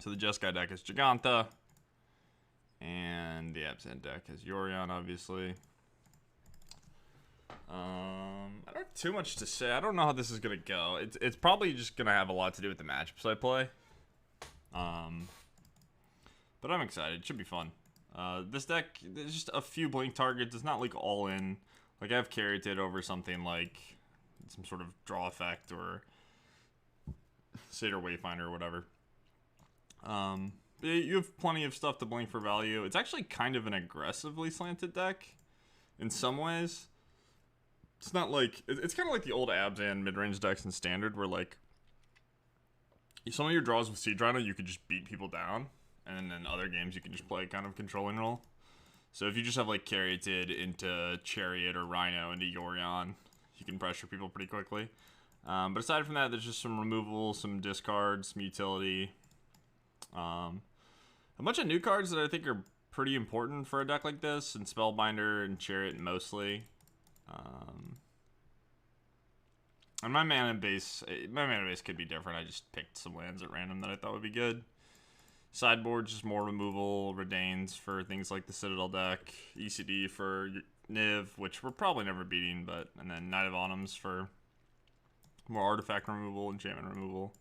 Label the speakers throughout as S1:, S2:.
S1: So the Jeskai deck is Giganta. And the Abzan deck has Yorion, obviously. I don't have too much to say. I don't know how this is going to go. It's probably just going to have a lot to do with the matchups I play. But I'm excited. It should be fun. This deck, there's just a few blink targets. It's not like all in. Like I have Caryatid over something like some sort of draw effect or Satyr Wayfinder or whatever. You have plenty of stuff to blink for value. It's actually kind of an aggressively slanted deck in some ways. It's not like... It's kind of like the old Abzan mid-range decks in Standard where, like, some of your draws with Siege Rhino, you could just beat people down. And then in other games, you can just play kind of controlling role. So if you just have, like, Caryatid into Chariot or Rhino into Yorion, you can pressure people pretty quickly. But aside from that, there's just some removal, some discards, some utility. A bunch of new cards that I think are pretty important for a deck like this, and Spellbinder and Chariot mostly. And my mana base could be different. I just picked some lands at random that I thought would be good. Sideboard, just more removal, Redains for things like the Citadel deck, ECD for Niv, which we're probably never beating, and then Knight of Autumns for more artifact removal, enchantment removal.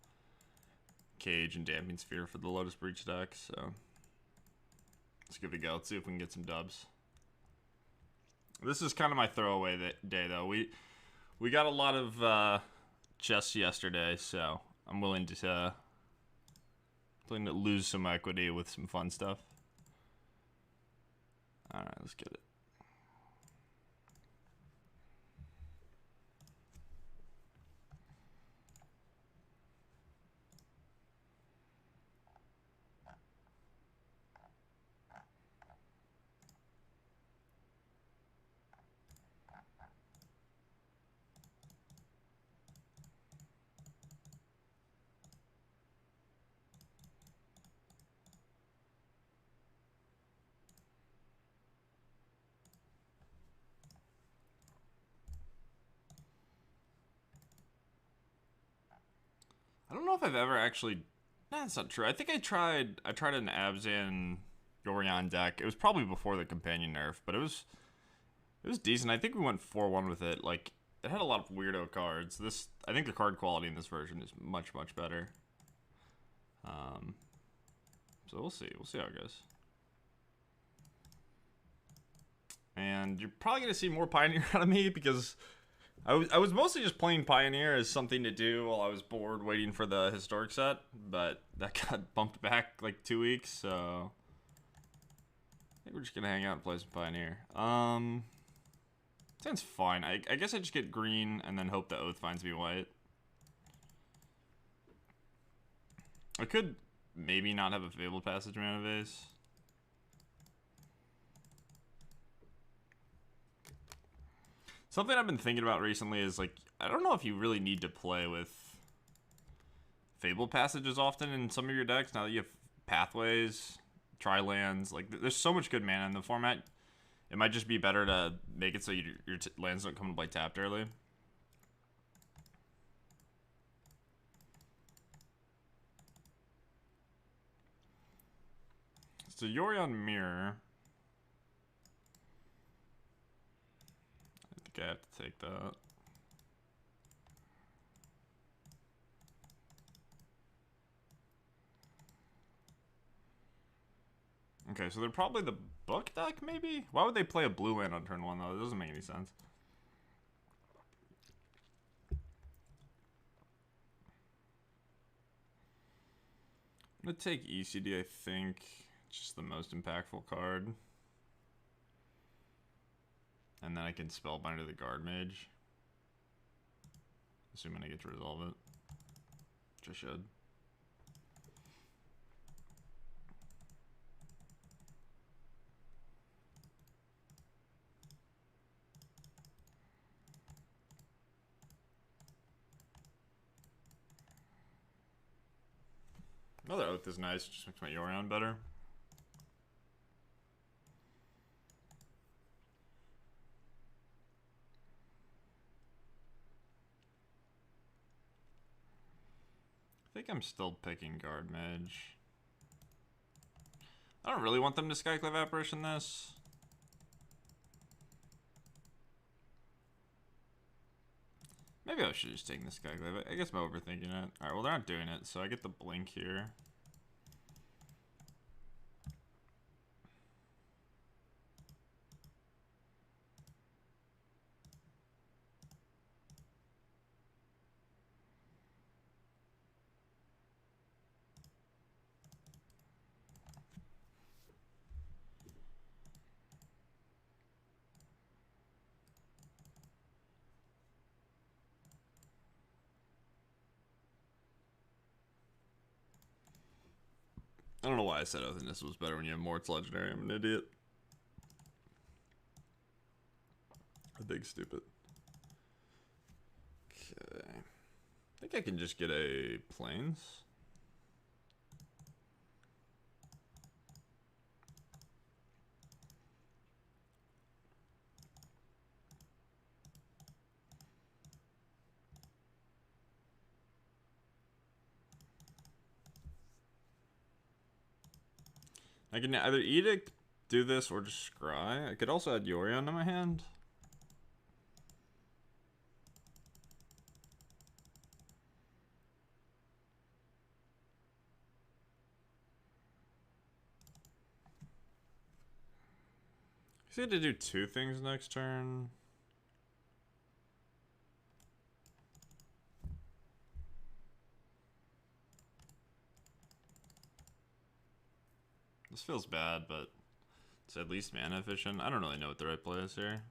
S1: Cage and Damping Sphere for the Lotus Breach deck, so let's give it a go. Let's see if we can get some dubs. This is kind of my throwaway day, though. We got a lot of chests yesterday, so I'm willing to lose some equity with some fun stuff. All right, let's get it. I don't know if I've ever actually... No, that's not true. I think I tried an Abzan Yorion deck. It was probably before the companion nerf, but it was decent. I think we went 4-1 with it. Like, it had a lot of weirdo cards. I think the card quality in this version is much, much better. So we'll see. We'll see how it goes. And you're probably going to see more Pioneer out of me because... I was mostly just playing Pioneer as something to do while I was bored waiting for the historic set, but that got bumped back like 2 weeks, so I think we're just gonna hang out and play some Pioneer. Sounds fine. I guess I just get green and then hope the Oath finds me white. I could maybe not have a Fabled Passage mana base. Something I've been thinking about recently is, like, I don't know if you really need to play with Fabled Passages often in some of your decks, now that you have Pathways, Tri-lands. Like, there's so much good mana in the format. It might just be better to make it so your lands don't come to play tapped early. So Yorion Mirror... I have to take that. Okay, so they're probably the book deck, maybe? Why would they play a blue land on turn 1, though? It doesn't make any sense. I'm gonna take ECD, I think. It's just the most impactful card. And then I can Spellbinder the Guard Mage. Assuming I get to resolve it. Which I should. Another Oath is nice, just makes my Yorion better. I think I'm still picking Guard Mage. I don't really want them to Skyclave Apparition this. Maybe I should just take the Skyclave. I guess I'm overthinking it. Alright, well they're not doing it, so I get the blink here. I don't know why I said Oath and this was better when you have Mort's Legendary. I'm an idiot. A big stupid. Okay. I think I can just get a Plains. I can either Edict, do this, or just Scry. I could also add Yorion to my hand. I had to do two things next turn. This feels bad, but it's at least mana efficient. I don't really know what the right play is here.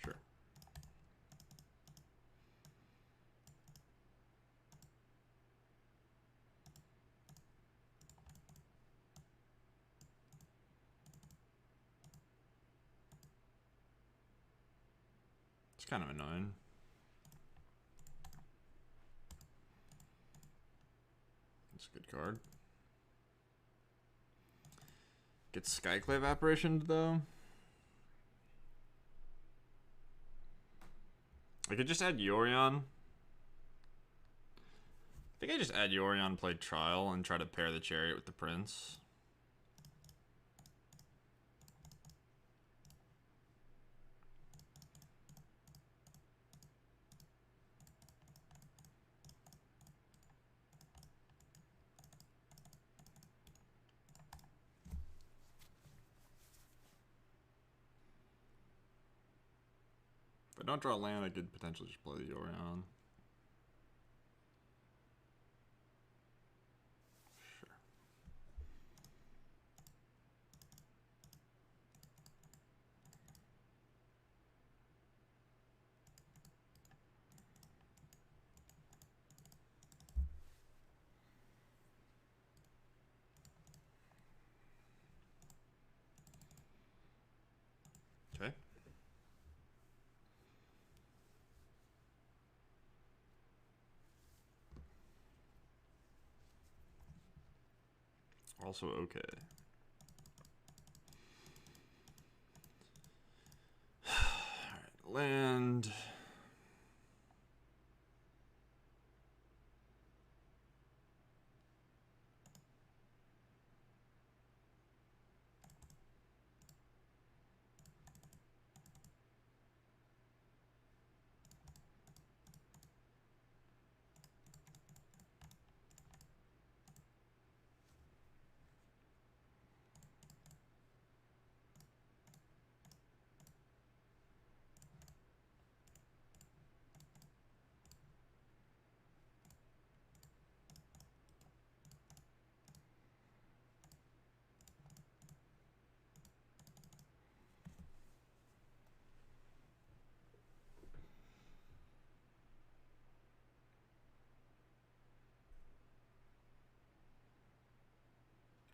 S1: Sure. It's kind of annoying. It's a good card. Get Skyclave Apparitioned though. I could just add Yorion. I think I just add Yorion, play Trial, and try to pair the Chariot with the Prince. If I don't draw land, I could potentially just play the Yorion. Sure. Okay. Also okay. Alright, land.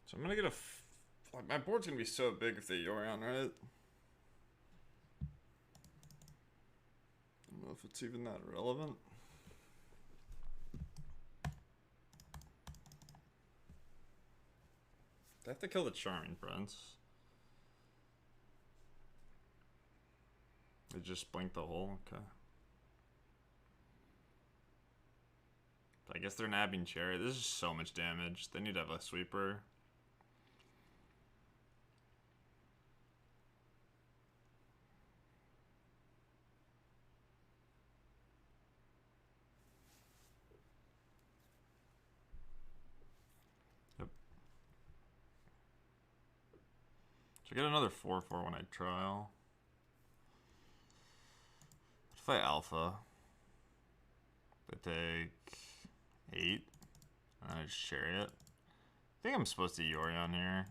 S1: So I'm gonna get a. My board's gonna be so big if they Yorion, right? I don't know if it's even that relevant. I have to kill the Charming Prince. They just blinked the hole? Okay. I guess they're nabbing Chariot. This is so much damage. They need to have a sweeper. Yep. Should I get another 4/4 when I trial? What if I alpha? They take 8. And then I just Chariot. I think I'm supposed to Yorion here.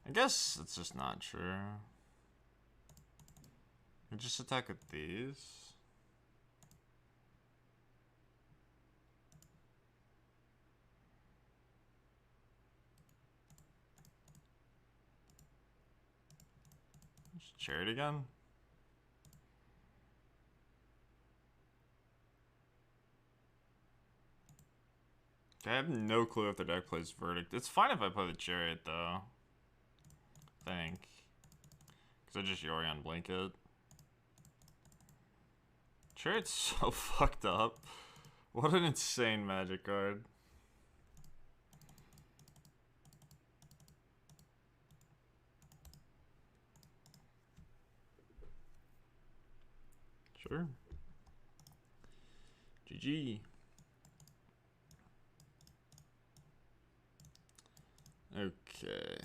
S1: I guess it's just not true. I just attack with these. Just Chariot again. I have no clue if the deck plays Verdict. It's fine if I play the Chariot, though. I think. Because I just Yorion Blanket. Chariot's so fucked up. What an insane Magic card. Sure. GG. Okay.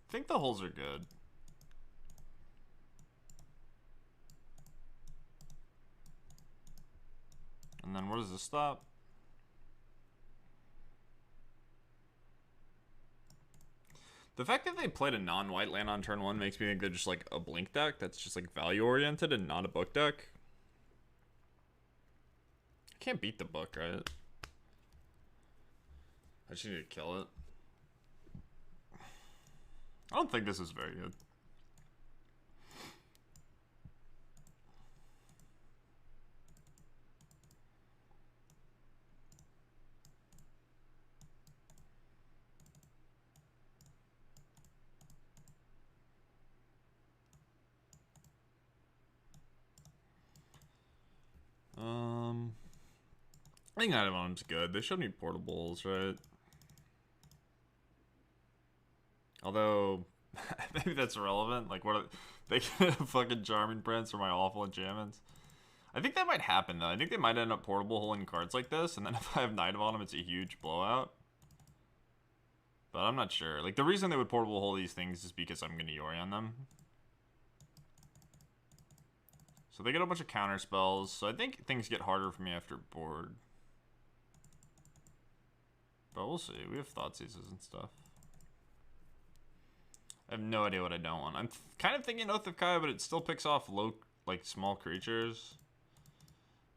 S1: I think the holes are good. And then what does this stop? The fact that they played a non-white land on turn 1 makes me think they're just like a blink deck that's just like value oriented and not a book deck. I can't beat the book, right? I just need to kill it. I don't think this is very good. I think Night of Autumn's good. They should need portables, right? Although, maybe that's irrelevant. Like, what are they get a fucking Charming Prince for my awful enchantments? I think that might happen, though. I think they might end up portable holding cards like this, and then if I have Night of Autumn, it's a huge blowout. But I'm not sure. Like, the reason they would portable hold these things is because I'm going to Yorion them. So they get a bunch of counter spells, so I think things get harder for me after board. But we'll see. We have Thoughtseizes and stuff. I have no idea what I don't want. I'm kind of thinking Oath of Kaya, but it still picks off low, like, small creatures.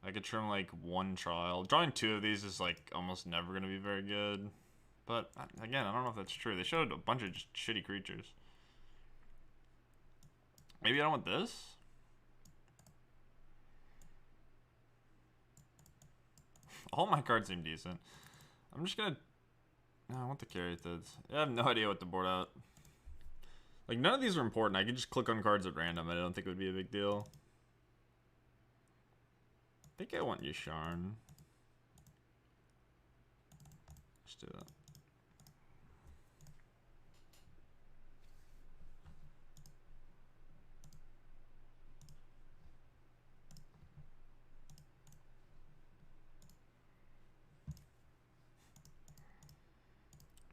S1: I could trim, like, 1 trial. Drawing 2 of these is, like, almost never going to be very good. But, again, I don't know if that's true. They showed a bunch of just shitty creatures. Maybe I don't want this? All my cards seem decent. I'm just gonna... No, I want the Caryatids. I have no idea what to board out. Like, none of these are important. I can just click on cards at random. I don't think it would be a big deal. I think I want Yasharn. Let's do that.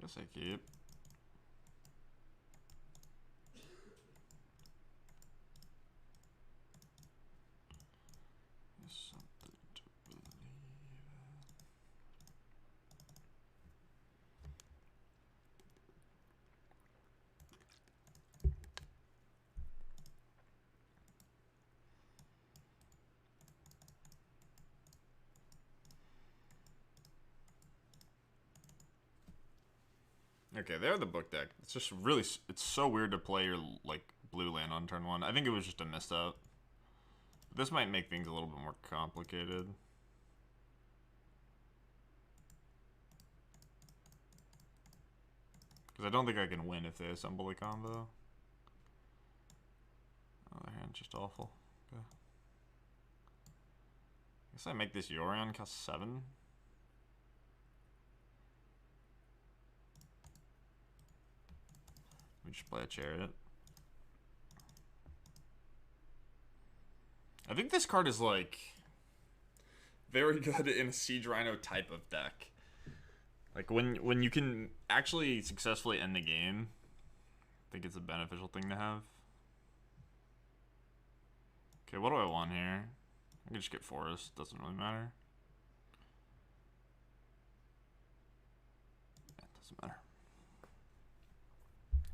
S1: Guess I keep. Something to believe in. Okay, they're the book deck. It's just really, it's so weird to play your, like, blue land on turn 1. I think it was just a misstep. This might make things a little bit more complicated. Because I don't think I can win if they assemble the combo. Oh, their hand's just awful. Okay. I guess I make this Yorion cost 7. Let me just play a Chariot. I think this card is like very good in a Siege Rhino type of deck. Like when you can actually successfully end the game, I think it's a beneficial thing to have. Okay, what do I want here? I can just get Forest, doesn't really matter. Yeah, it doesn't matter.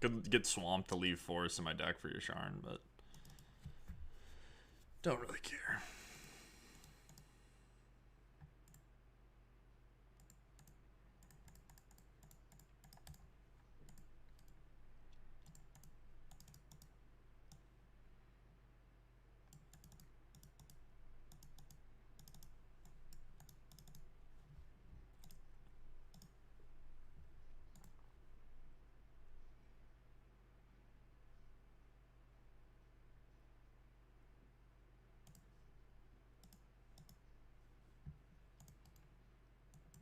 S1: Could get Swamp to leave Forest in my deck for your Sharn, but don't really care.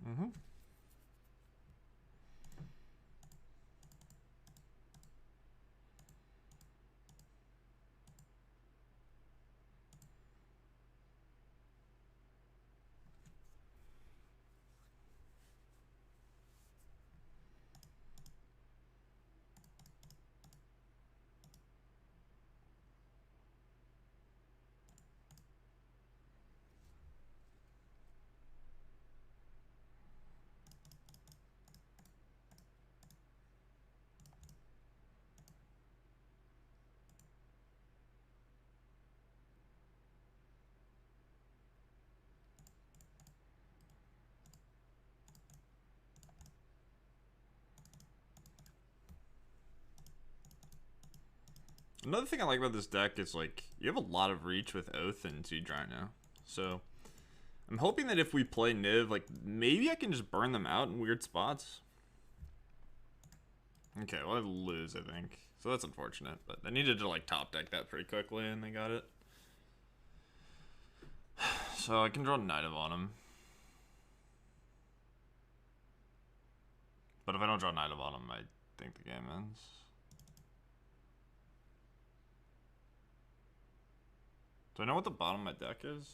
S1: Mm-hmm. Another thing I like about this deck is, like, you have a lot of reach with Oath and Siege Rhino. So, I'm hoping that if we play Niv, like, maybe I can just burn them out in weird spots. Okay, well, I lose, I think. So that's unfortunate, but they needed to, like, top deck that pretty quickly, and they got it. So I can draw Knight of Autumn. But if I don't draw Knight of Autumn, I think the game ends. Do I know what the bottom of my deck is?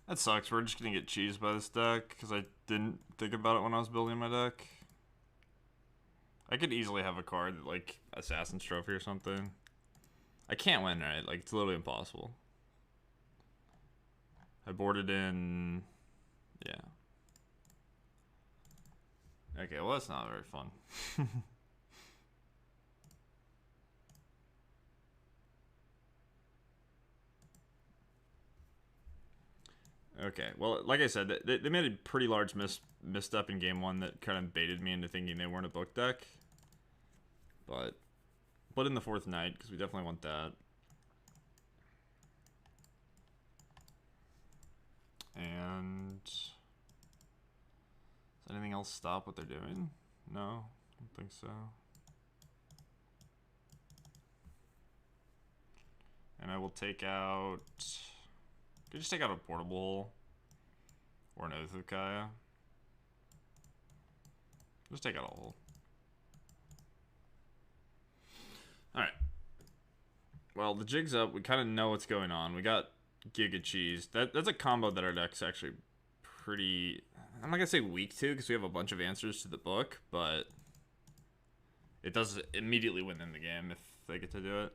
S1: That sucks. We're just gonna get cheesed by this deck because I didn't think about it when I was building my deck. I could easily have a card like Assassin's Trophy or something. I can't win, right? Like, it's literally impossible. I boarded in... Yeah. Okay, well, that's not very fun. Okay, well, like I said, they made a pretty large misstep in game 1 that kind of baited me into thinking they weren't a book deck. But put in the 4th Knight, because we definitely want that. And... does anything else stop what they're doing? No, I don't think so. And I will take out... could just take out a Portable Hole. Or an Oath of Kaya. Just take out a hole. Alright. Well, the jig's up. We kind of know what's going on. We got Giga Cheese. That's a combo that our deck's actually pretty... I'm not going to say weak to, because we have a bunch of answers to the book, but it does immediately win them the game if they get to do it.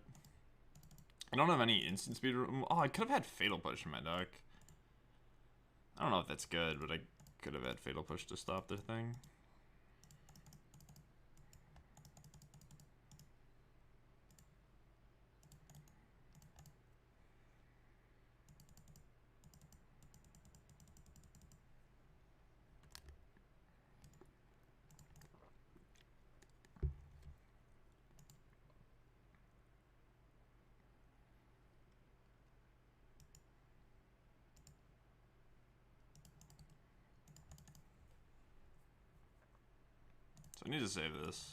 S1: I don't have any instant speed. Oh, I could have had Fatal Push in my deck. I don't know if that's good, but I could have had Fatal Push to stop their thing. So I need to save this.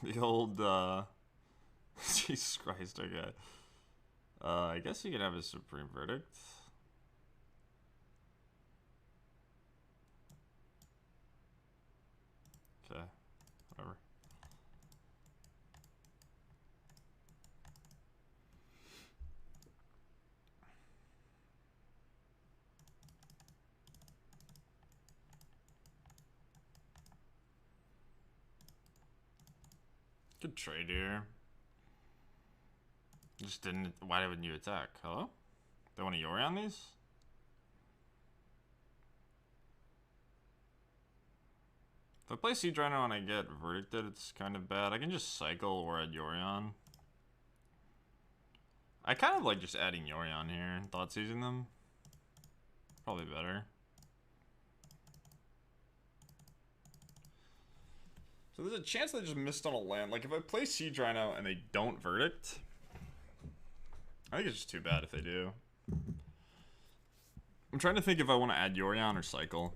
S1: The old, Jesus Christ, okay. I guess you could have a Supreme Verdict. Okay, whatever. Good trade here. Just didn't. Why wouldn't you attack? Hello? They want to Yorion these? If I play Siege Rhino and I get Verdicted, it's kind of bad. I can just cycle or add Yorion. I kind of like just adding Yorion here. Thought seizing them. Probably better. So there's a chance they just missed on a land. Like if I play Siege Rhino and they don't Verdict, I think it's just too bad if they do. I'm trying to think if I want to add Yorion or cycle.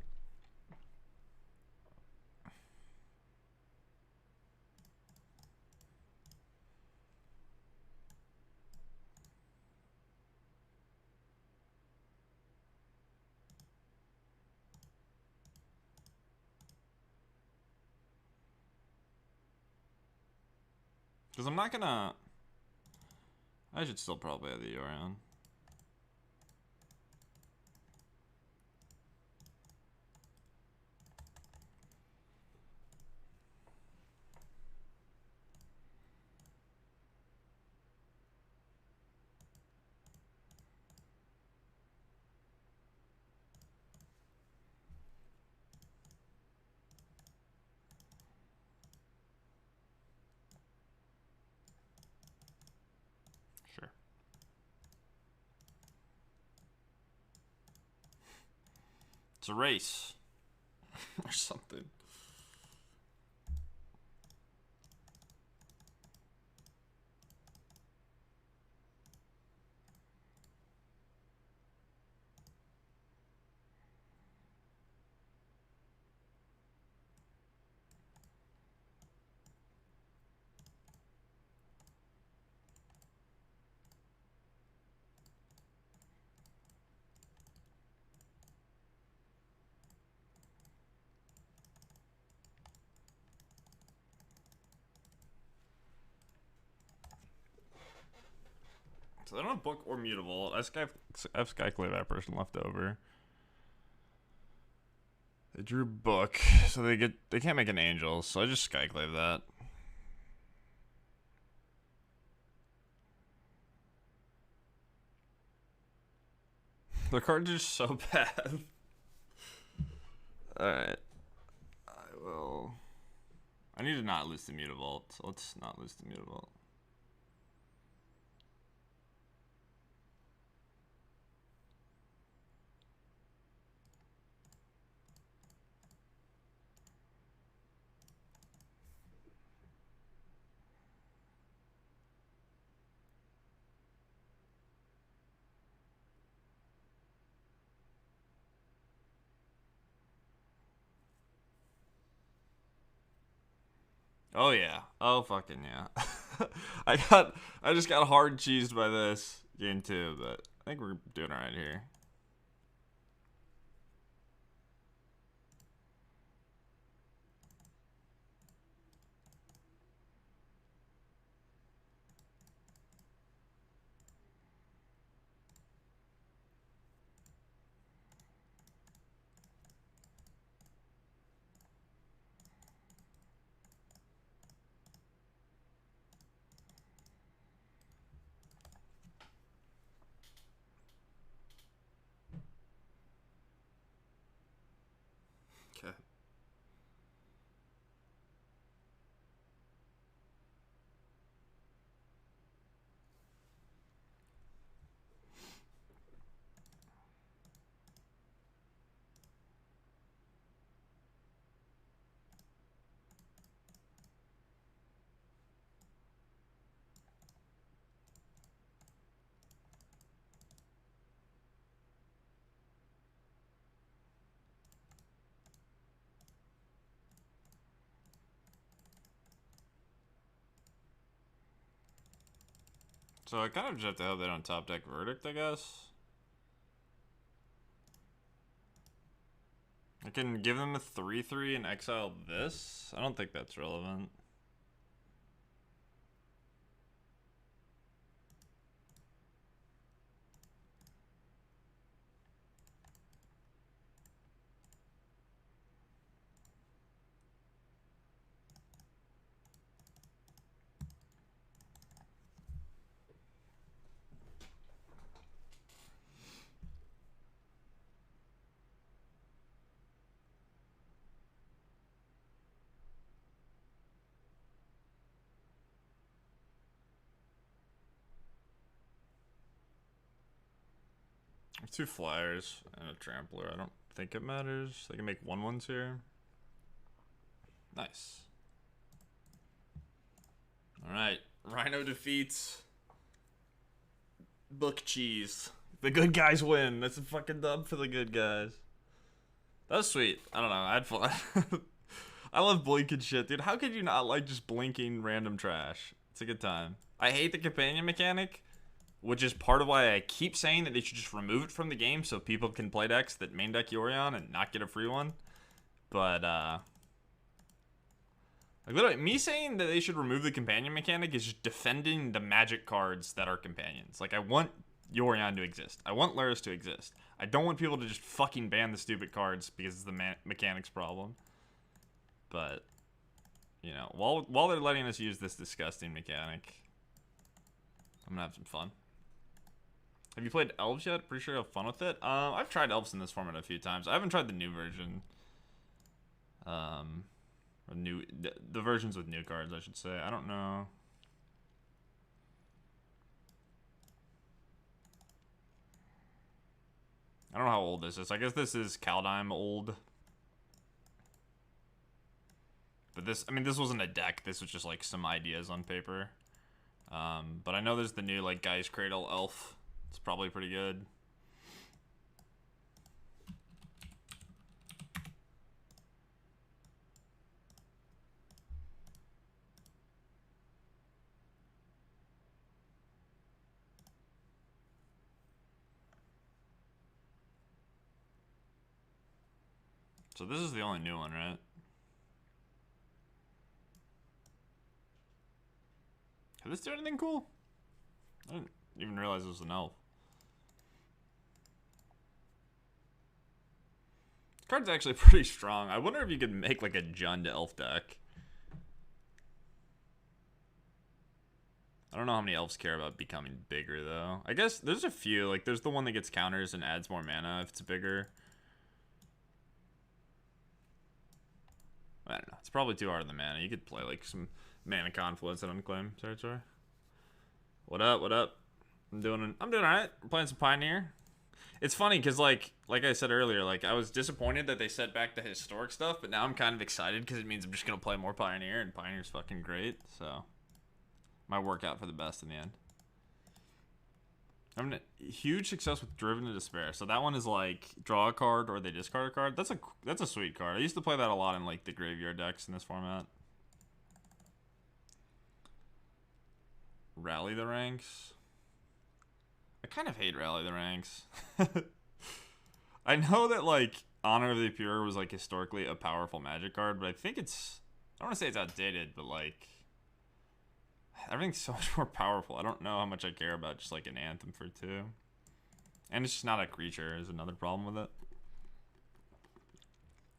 S1: Because I'm not gonna... I should still probably have the Yorion. Sure. It's a race. Or something. So they don't have book or mutable. I have Skyclave that person left over. They drew book, so they can't make an angel, so I just Skyclave that. The cards are so bad. Alright. I need to not lose the mutable, so let's not lose the mutable. Oh yeah. Oh fucking yeah. I just got hard cheesed by this game too, but I think we're doing alright here. Okay. So I kind of just have to hope they don't top deck Verdict, I guess. I can give them a 3/3 and exile this. I don't think that's relevant. Two flyers and a trampler. I don't think it matters. They can make 1/1s here. Nice. Alright. Rhino defeats Book Cheese. The good guys win. That's a fucking dub for the good guys. That was sweet. I don't know. I had fun. I love blinking shit, dude. How could you not like just blinking random trash? It's a good time. I hate the companion mechanic, which is part of why I keep saying that they should just remove it from the game so people can play decks that main deck Yorion and not get a free one. But, like, literally, me saying that they should remove the companion mechanic is just defending the magic cards that are companions. Like, I want Yorion to exist. I want Laris to exist. I don't want people to just fucking ban the stupid cards because it's the mechanics problem. But, you know, while they're letting us use this disgusting mechanic, I'm gonna have some fun. Have you played Elves yet? Pretty sure you'll have fun with it. I've tried Elves in this format a few times. I haven't tried the new version. Or the versions with new cards, I should say. I don't know. I don't know how old this is. I guess this is Kaldheim old. But this, I mean, this wasn't a deck. This was just like some ideas on paper. But I know there's the new like Guy's Cradle Elf. It's probably pretty good. So this is the only new one, right? Did this do anything cool? I didn't even realize it was an elf. This card's actually pretty strong. I wonder if you could make like a Jund elf deck. I don't know how many elves care about becoming bigger though. I guess there's a few. Like there's the one that gets counters and adds more mana if it's bigger. I don't know. It's probably too hard on the mana. You could play like some Mana Confluence and Unclaimed Territory. What up? What up? I'm doing alright. We're playing some Pioneer. It's funny because like I said earlier, like I was disappointed that they set back the historic stuff, but now I'm kind of excited because it means I'm just gonna play more Pioneer, and Pioneer's fucking great. So might work out for the best in the end. I'm having a huge success with Driven to Despair. So that one is like draw a card or they discard a card. That's a sweet card. I used to play that a lot in like the graveyard decks in this format. Rally the Ranks. I kind of hate Rally the Ranks. I know that, like, Honor of the Pure was, like, historically a powerful Magic card, but I think it's... I don't want to say it's outdated, but, like... everything's so much more powerful. I don't know how much I care about just, like, an Anthem for 2. And it's just not a creature is another problem with it.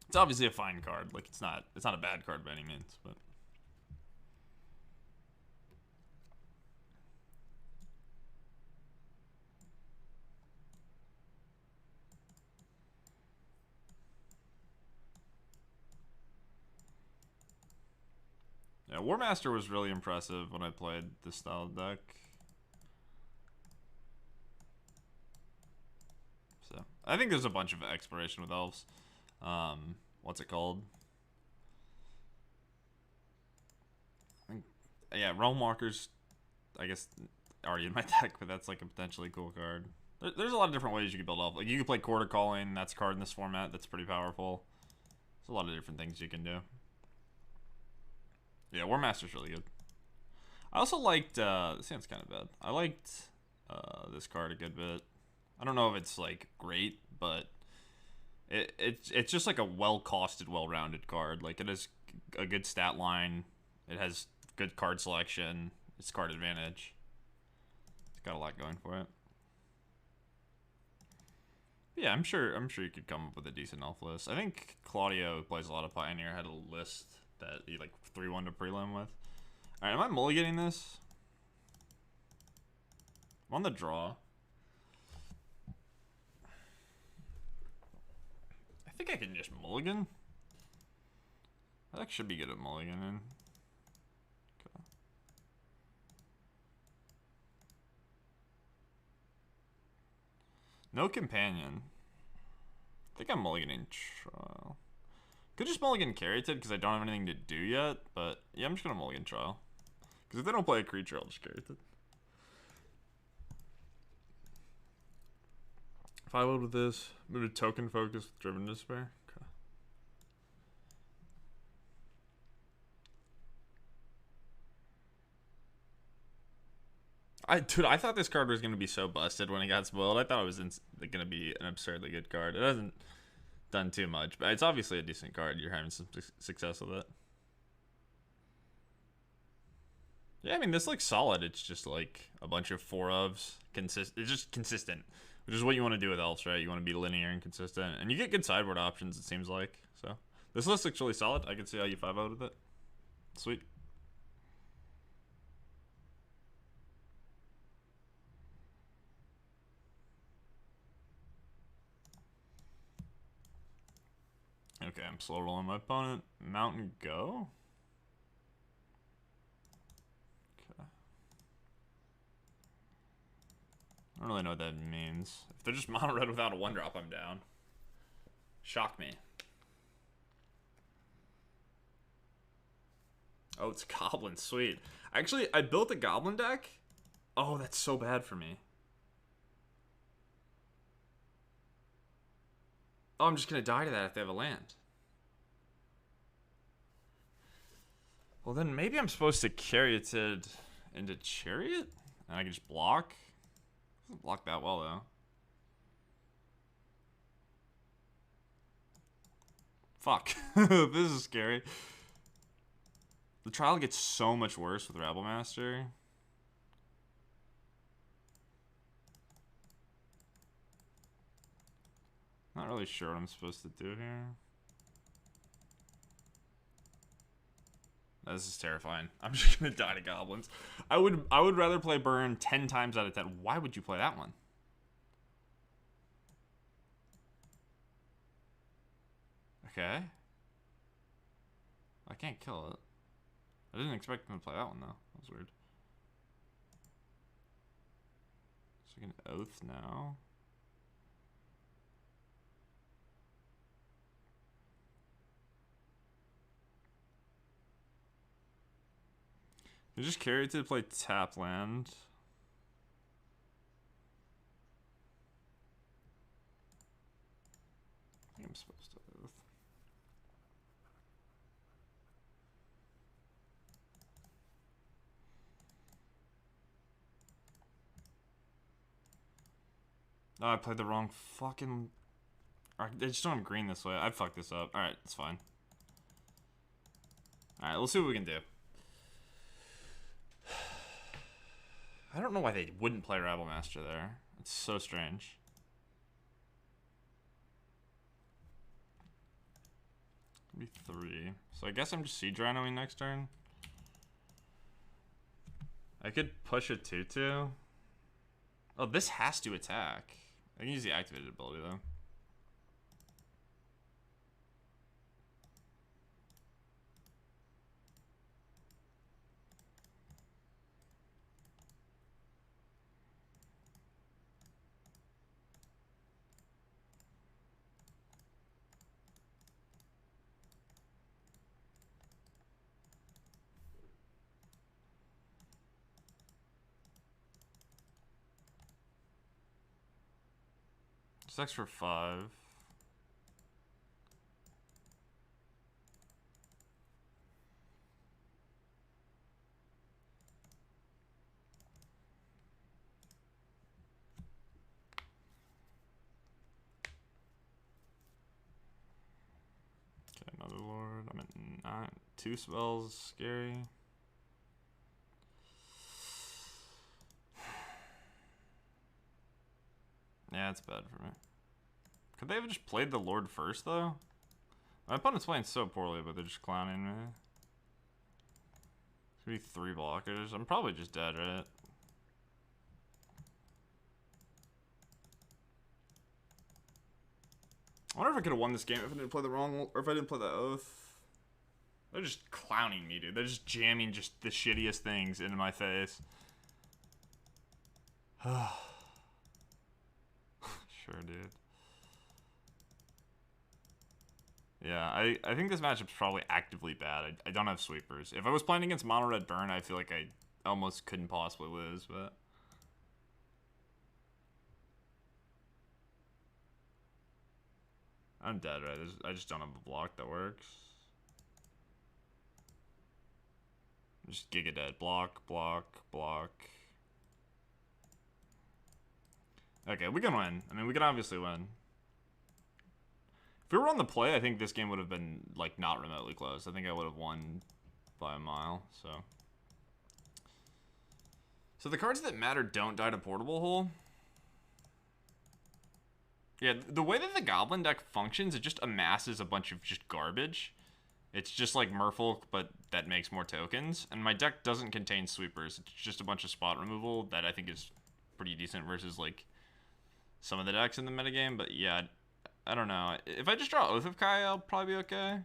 S1: It's obviously a fine card. Like, it's not a bad card by any means, but... yeah, War Master was really impressive when I played this style of deck. So, I think there's a bunch of exploration with elves. What's it called? Yeah, Realm Walker's, I guess, already in my deck, but that's like a potentially cool card. There's a lot of different ways you can build elf. Like, you can play Quarter Calling, that's a card in this format that's pretty powerful. There's a lot of different things you can do. Yeah, War Master's really good. I also liked, this sounds kind of bad. I liked this card a good bit. I don't know if it's, like, great, but it's just, like, a well-costed, well-rounded card. Like, it has a good stat line. It has good card selection. It's card advantage. It's got a lot going for it. But yeah, I'm sure you could come up with a decent elf list. I think Claudio, who plays a lot of Pioneer, had a list that he, like, 3-1 to prelim with. Alright, am I mulliganing this? I'm on the draw. I think I can just mulligan. I think I should be good at mulliganing. Okay. No companion. I think I'm mulliganing trial. Could just mulligan Caryatid because I don't have anything to do yet, but yeah, I'm just gonna mulligan trial. Because if they don't play a creature, I'll just Caryatid. If I load with this, move to token focus with Driven Despair. Okay. Dude, I thought this card was going to be so busted when it got spoiled. I thought it was going to be an absurdly good card. It hasn't done too much, but it's obviously a decent card. You're having some success with it. Yeah, I mean, this looks solid. It's just like a bunch of 4-ofs. It's just consistent, which is what you want to do with elves, right? You want to be linear and consistent, and you get good sideboard options, it seems like. So this list looks really solid. I can see how you 5-0'd with it. Sweet. Okay, I'm slow rolling my opponent. Mountain go. Okay. I don't really know what that means. If they're just mono red without a 1-drop, I'm down. Shock me. Oh, it's Goblin. Sweet. Actually, I built a Goblin deck. Oh, that's so bad for me. Oh, I'm just going to die to that if they have a land. Well, then maybe I'm supposed to Caryatid into Chariot? And I can just block? Doesn't block that well, though. Fuck. This is scary. The trial gets so much worse with Rabble Master. Not really sure what I'm supposed to do here. This is terrifying. I'm just gonna die to goblins. I would rather play burn 10 times out of 10. Why would you play that one? Okay. I can't kill it. I didn't expect him to play that one though. That was weird. So I can oath now. You just carry it to play tap land. I think I'm supposed to oath. Oh, I played the wrong fucking... They just don't have green this way. I fucked this up. Alright, it's fine. Alright, let's see what we can do. I don't know why they wouldn't play Rabble Master there. It's so strange. Maybe 3. So I guess I'm just Siege Rhinoing next turn. I could push a 2-2. Oh, this has to attack. I can use the activated ability though. Sex for 5. Okay, another Lord. I'm at 9. 2 spells, scary. Yeah, it's bad for me. Could they have just played the Lord first, though? My opponent's playing so poorly, but they're just clowning me. It's gonna be 3 blockers. I'm probably just dead, right? I wonder if I could have won this game if I didn't play the wrong, or if I didn't play the Oath. They're just clowning me, dude. They're just jamming just the shittiest things into my face. Sure, dude. Yeah, I think this matchup's probably actively bad. I don't have sweepers. If I was playing against Mono Red Burn, I feel like I almost couldn't possibly lose, but... I'm dead, right? I just don't have a block that works. Just Giga dead. Block, block, block. Okay, we can win. I mean, we can obviously win. If we were on the play, I think this game would have been, like, not remotely close. I think I would have won by a mile, so... So the cards that matter don't die to Portable Hole. Yeah, the way that the Goblin deck functions, it just amasses a bunch of just garbage. It's just like Merfolk, but that makes more tokens. And my deck doesn't contain sweepers. It's just a bunch of spot removal that I think is pretty decent versus, like, some of the decks in the metagame. But yeah, I don't know. If I just draw Oath of Kai, I'll probably be okay.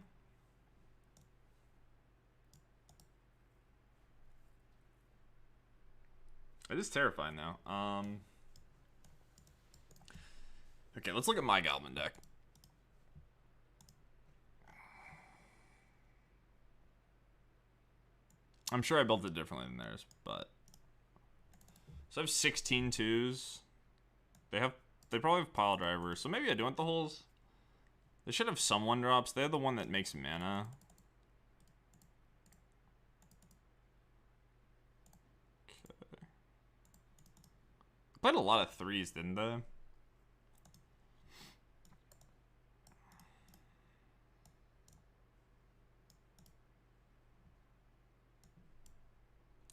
S1: It is terrifying, though. Okay, let's look at my Goblin deck. I'm sure I built it differently than theirs, but... So I have 16 twos. They probably have pile drivers, so maybe I do want the holes. They should have some 1-drops. They're the one that makes mana. Okay. Played a lot of 3s, didn't they?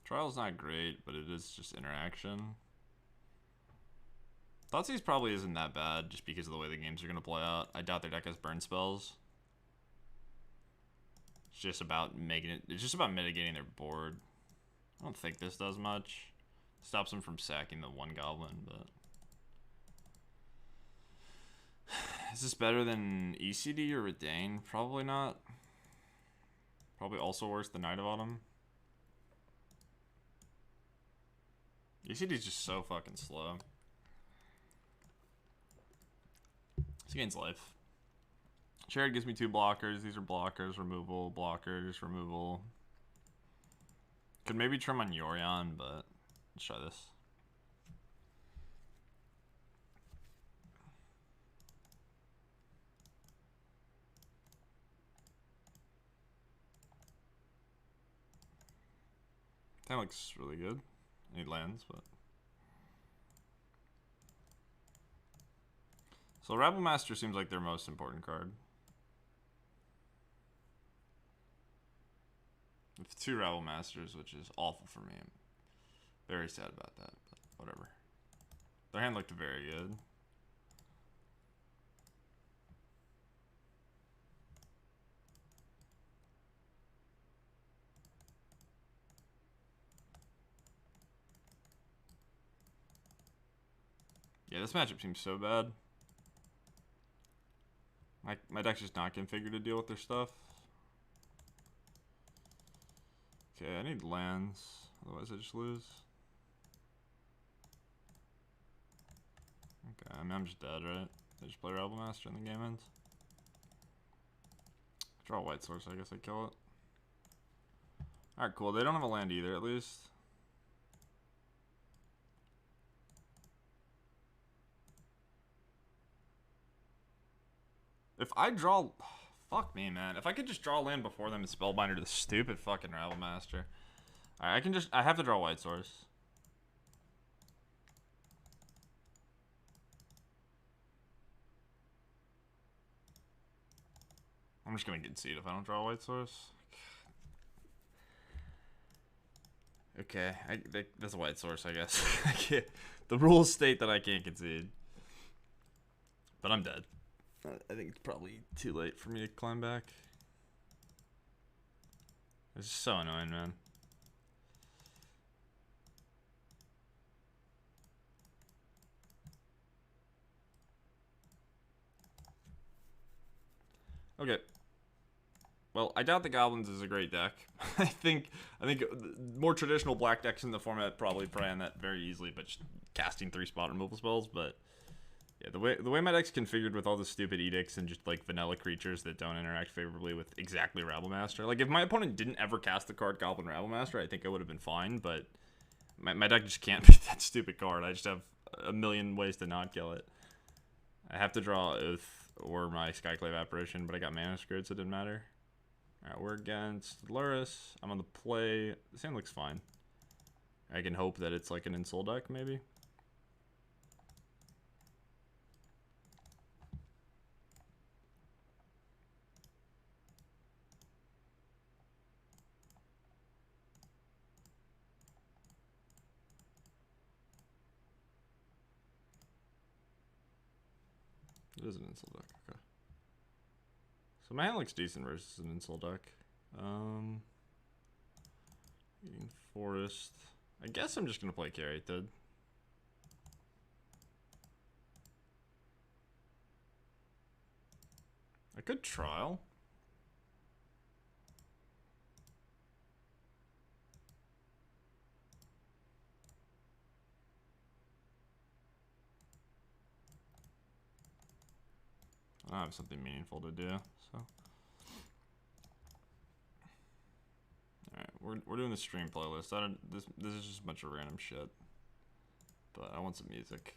S1: Trial's not great, but it is just interaction. Thoughtseize probably isn't that bad just because of the way the games are going to play out. I doubt their deck has burn spells. It's just about mitigating their board. I don't think this does much. Stops them from sacking the 1 goblin, but... Is this better than ECD or Redain? Probably not. Probably also worse than Night of Autumn. ECD is just so fucking slow. This gains life. Shared gives me 2 blockers. These are blockers, removal, blockers, removal. Could maybe trim on Yorion, but let's try this. That looks really good. I need lands, but... So Rabble Master seems like their most important card. With 2 Rabble Masters, which is awful for me. I'm very sad about that, but whatever. Their hand looked very good. Yeah, this matchup seems so bad. My deck's just not configured to deal with their stuff. Okay, I need lands, otherwise I just lose. Okay, I mean, I'm just dead, right? I just play Rebel Master and the game ends. Draw a white source, I guess I kill it. Alright, cool. They don't have a land either, at least. If I draw... Fuck me, man. If I could just draw land before them and Spellbinder to the stupid fucking Rabble Master. Alright, I can just... I have to draw a white source. I'm just gonna concede if I don't draw a white source. Okay, that's a white source, I guess. I can't, the rules state that I can't concede. But I'm dead. I think it's probably too late for me to climb back. It's just so annoying, man. Okay. Well, I doubt the Goblins is a great deck. I think more traditional black decks in the format probably prey on that very easily, but just casting 3 spot removal spells. But yeah, the way my deck's configured with all the stupid edicts and just like vanilla creatures that don't interact favorably with exactly Rabble Master. Like if my opponent didn't ever cast the card Goblin Rabble Master, I think I would have been fine. But my deck just can't beat that stupid card. I just have a million ways to not kill it. I have to draw Oath or my Skyclave Apparition, but I got Mana Screwed, so it didn't matter. Alright, we're against Luris. I'm on the play. This hand looks fine. I can hope that it's like an Insult deck, maybe. It is an Insult deck, okay. So my hand looks decent versus an Insult deck. Eating Forest. I guess I'm just gonna play Curated. I could Trial. I have something meaningful to do, so. Alright, we're doing the stream playlist. This is just a bunch of random shit. But I want some music.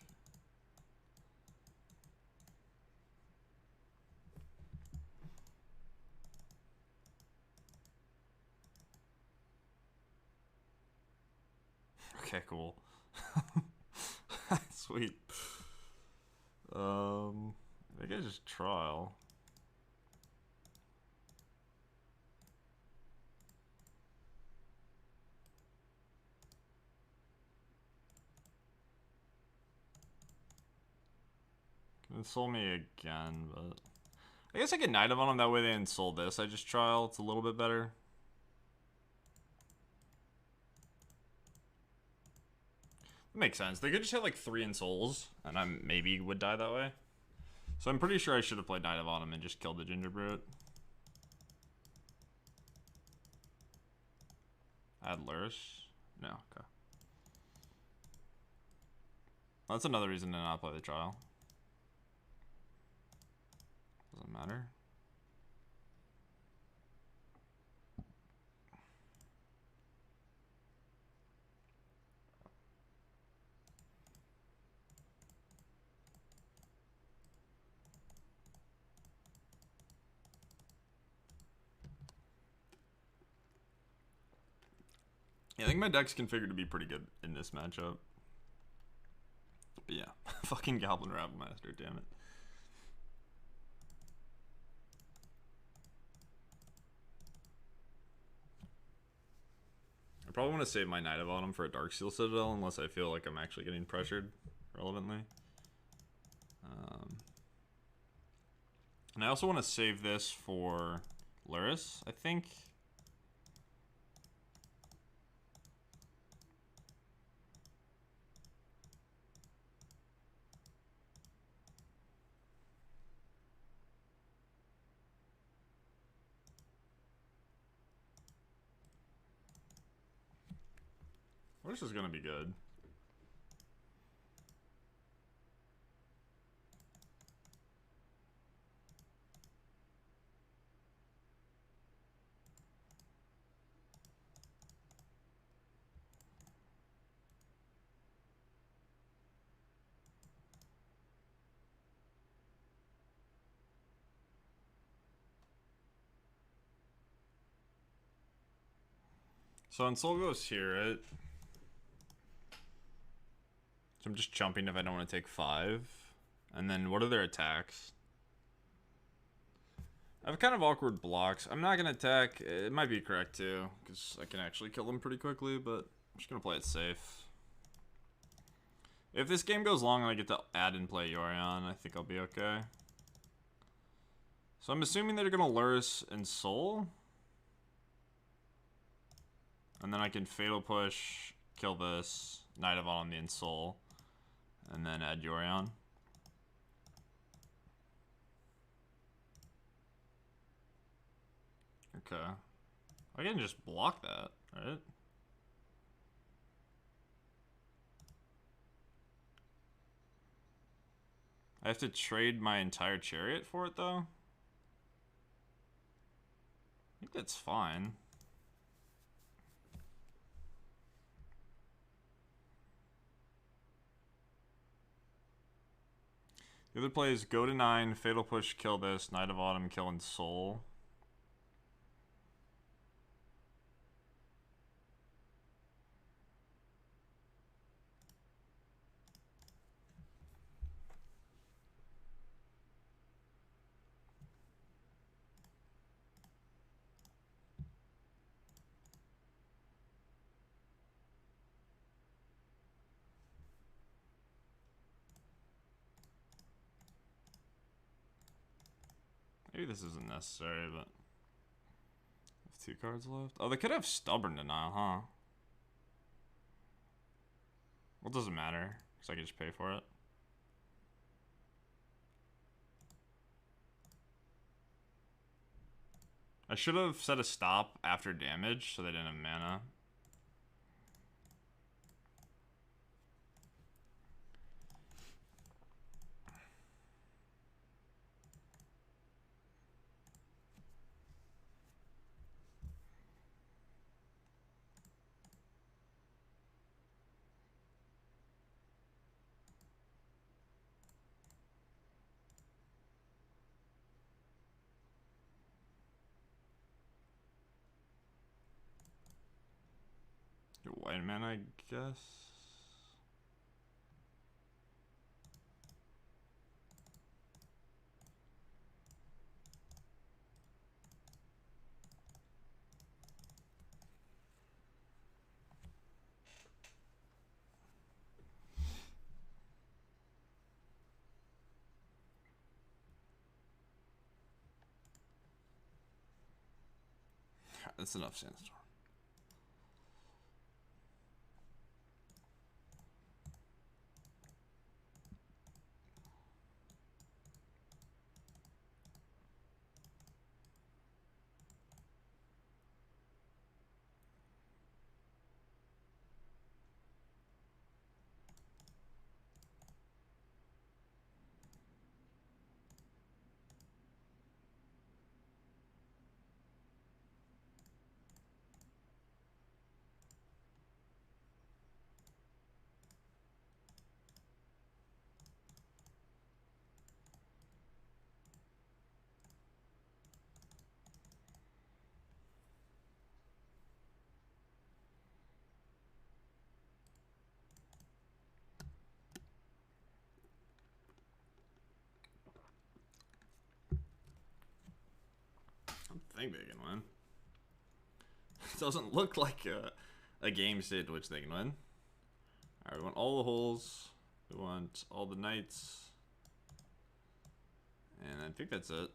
S1: Okay, cool. Sweet. I guess just Trial. Insult me again, but I guess I can Knight of on them, that way they insult this. I just Trial, it's a little bit better. That makes sense. They could just have like 3 Insults, and I maybe would die that way. So I'm pretty sure I should have played Knight of Autumn and just killed the Ginger Brute. Add Luris? No, okay. That's another reason to not play the Trial. Doesn't matter. Yeah, I think my deck's configured to be pretty good in this matchup. But yeah, fucking Goblin Rabble Master, damn it. probably want to save my Knight of Autumn for a Darksteel Citadel unless I feel like I'm actually getting pressured relevantly. And I also want to save this for Luris, I think. Luris is going to be good. So Ensoul goes here, right? So I'm just jumping if I don't want to take 5. And then what are their attacks? I have kind of awkward blocks. I'm not going to attack. It might be correct too, because I can actually kill them pretty quickly, but I'm just going to play it safe. If this game goes long and I get to add and play Yorion, I think I'll be okay. So I'm assuming they're going to Luris and Soul. And then I can Fatal Push, kill this, Knight of Autumn, the Ensoul, and then add Yorion. Okay. I can just block that, right? I have to trade my entire chariot for it, though? I think that's fine. The other play is go to 9, Fatal Push, kill this, Knight of Autumn, kill Ensoul. Maybe this isn't necessary, but... I have 2 cards left. Oh, they could have Stubborn Denial, huh? Well, it doesn't matter, because I can just pay for it. I should have set a stop after damage, so they didn't have mana. White mana, I guess. That's enough Sandstorm. I think they can win. It doesn't look like a game state which they can win. Alright, we want all the holes. We want all the knights. And I think that's it.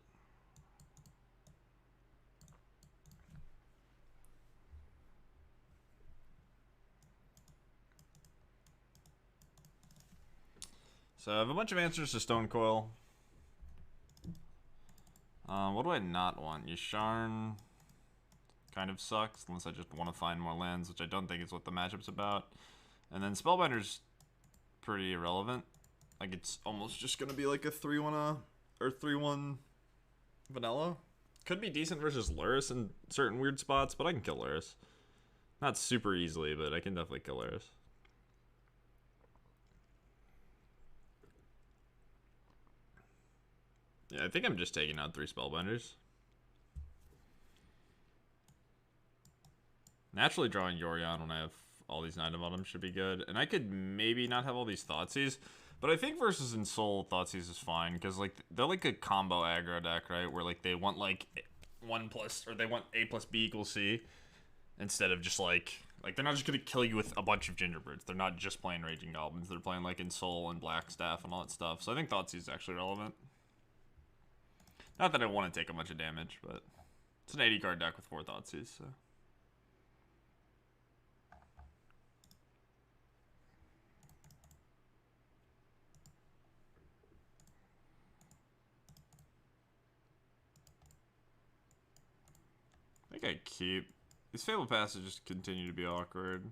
S1: So I have a bunch of answers to Stone Coil. What do I not want? Yasharn kind of sucks, unless I just want to find more lands, which I don't think is what the matchup's about. And then Spellbinder's pretty irrelevant. Like, it's almost just going to be like a 3-1 or 3-1 vanilla. Could be decent versus Luris in certain weird spots, but I can kill Luris. Not super easily, but I can definitely kill Luris. Yeah, I think I'm just taking out 3 Spellbinders. Naturally drawing Yorion when I have all these Night of Autumn should be good. And I could maybe not have all these Thoughtseize. But I think versus Ensoul, Thoughtseize is fine. Because like they're like a combo aggro deck, right? Where like they want like 1 plus, or they want A plus B equals C. Instead of just like they're not just going to kill you with a bunch of Gingerbreads. They're not just playing Raging Goblins. They're playing like Ensoul and Blackstaff and all that stuff. So I think Thoughtseize is actually relevant. Not that I want to take a bunch of damage, but it's an 80 card deck with 4 Thoughtseize, so. I think I keep. These Fable passages continue to be awkward.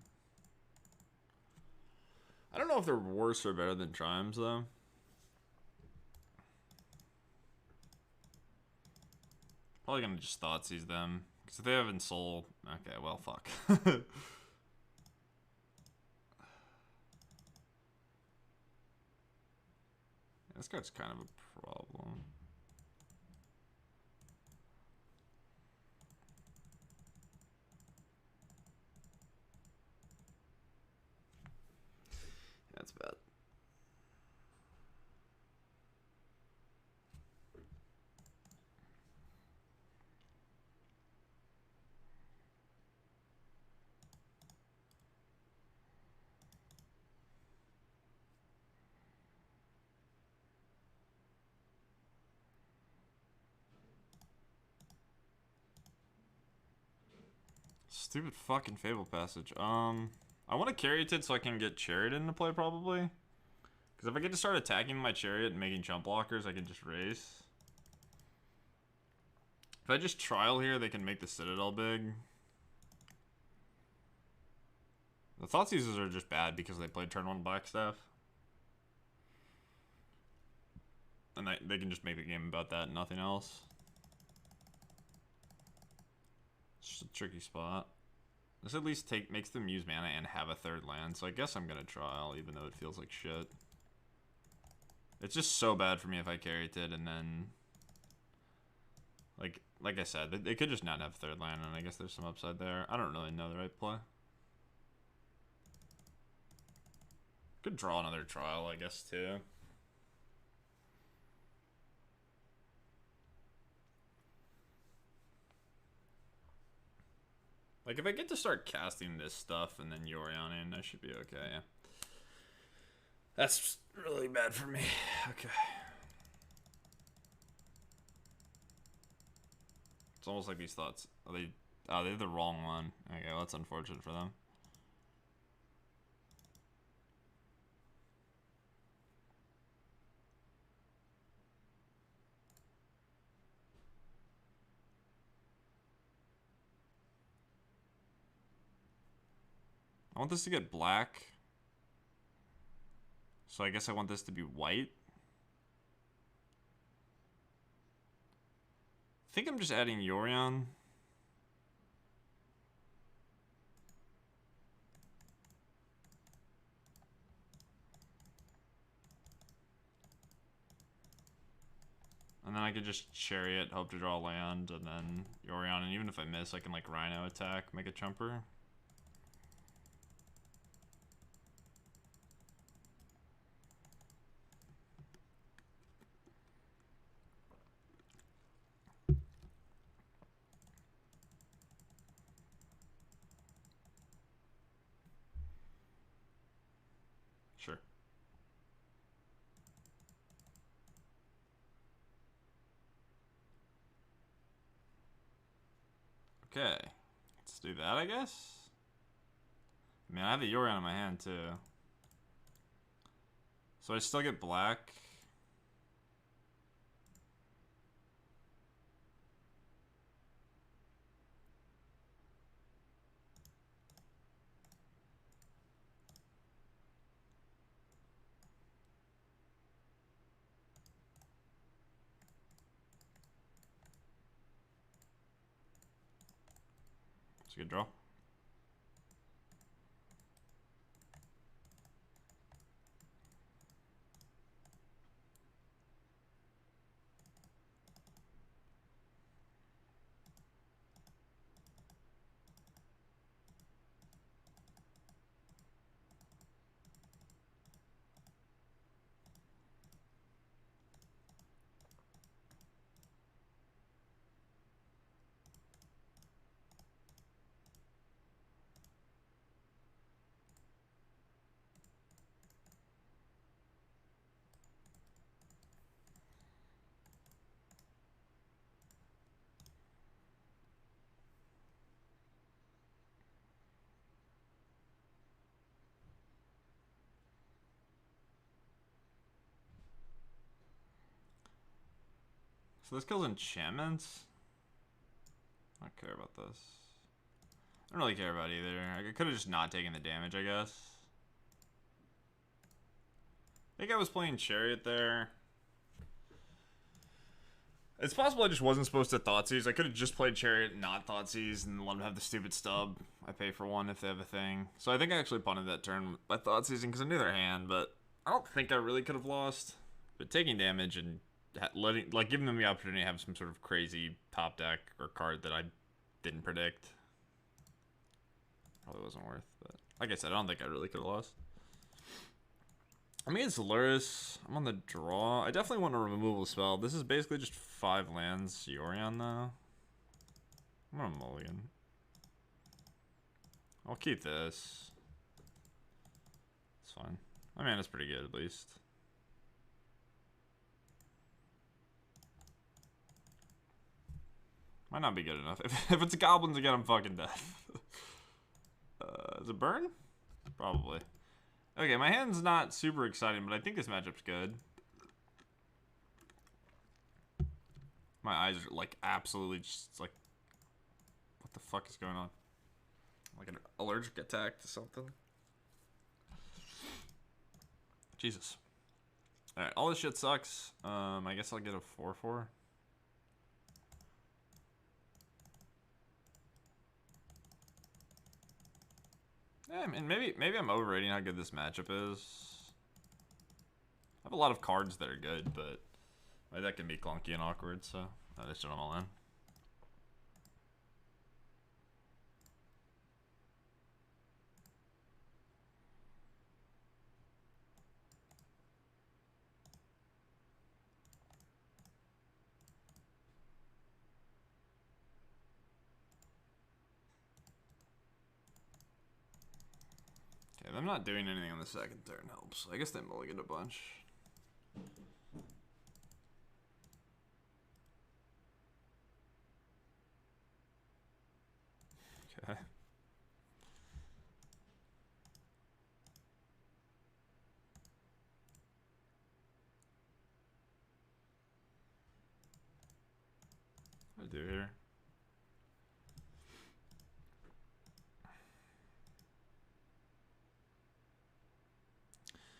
S1: I don't know if they're worse or better than Triumphs, though. Probably gonna just Thoughtseize them. Because if they have Ensoul... Okay, well, fuck. This card's kind of a problem. That's bad. Stupid fucking Fable passage. I want to Caryatid so I can get Chariot into play, probably. Because if I get to start attacking my Chariot and making jump blockers, I can just race. If I just Trial here, they can make the Citadel big. The Thoughtseizes are just bad because they played turn 1 Blackstaff. And they can just make the game about that and nothing else. It's just a tricky spot. This at least makes them use mana and have a 3rd land, so I guess I'm gonna Trial, even though it feels like shit. It's just so bad for me if I Caryatid and then... Like I said, they could just not have 3rd land, and I guess there's some upside there. I don't really know the right play. Could draw another Trial, I guess, too. Like, if I get to start casting this stuff and then Yorion in, I should be okay, yeah. That's really bad for me. Okay. It's almost like these thoughts. Are they... Oh, they have the wrong one. Okay, well, that's unfortunate for them. I want this to get black. So I guess I want this to be white. I think I'm just adding Yorion. And then I could just Chariot, hope to draw land, and then Yorion. And even if I miss, I can like Rhino attack, make a Chumper. Okay. Let's do that, I guess. I mean, I have the Yorion in my hand, too. So I still get black. It's a good draw. So this kills enchantments? I don't care about this. I don't really care about either. I could have just not taken the damage, I guess. I think I was playing Chariot there. It's possible I just wasn't supposed to Thoughtseize. I could have just played Chariot and not Thoughtseize and let them have the stupid stub. I pay for one if they have a thing. So I think I actually punted that turn by Thoughtseizing because I knew their hand, but I don't think I really could have lost. But taking damage and giving them the opportunity to have some sort of crazy top deck or card that I didn't predict probably wasn't worth. But like I said, I don't think I really could have lost. I mean, it's Luris. I'm on the draw. I definitely want a removal spell. This is basically just 5 lands. Yorion, though. I'm gonna mulligan. I'll keep this. It's fine. I mean, it's pretty good, at least. Might not be good enough. If it's goblins again, I'm fucking dead. Is it burn? Probably. Okay, my hand's not super exciting, but I think this matchup's good. My eyes are, like, absolutely just, like... What the fuck is going on? Like an allergic attack to something? Jesus. Alright, all this shit sucks. I guess I'll get a 4/4. Yeah, I mean, maybe I'm overrating how good this matchup is. I have a lot of cards that are good, but my deck can be clunky and awkward, so I just don't all in. Okay, them not doing anything on the second turn helps. I guess they mulliganed a bunch. Okay. What do I do here?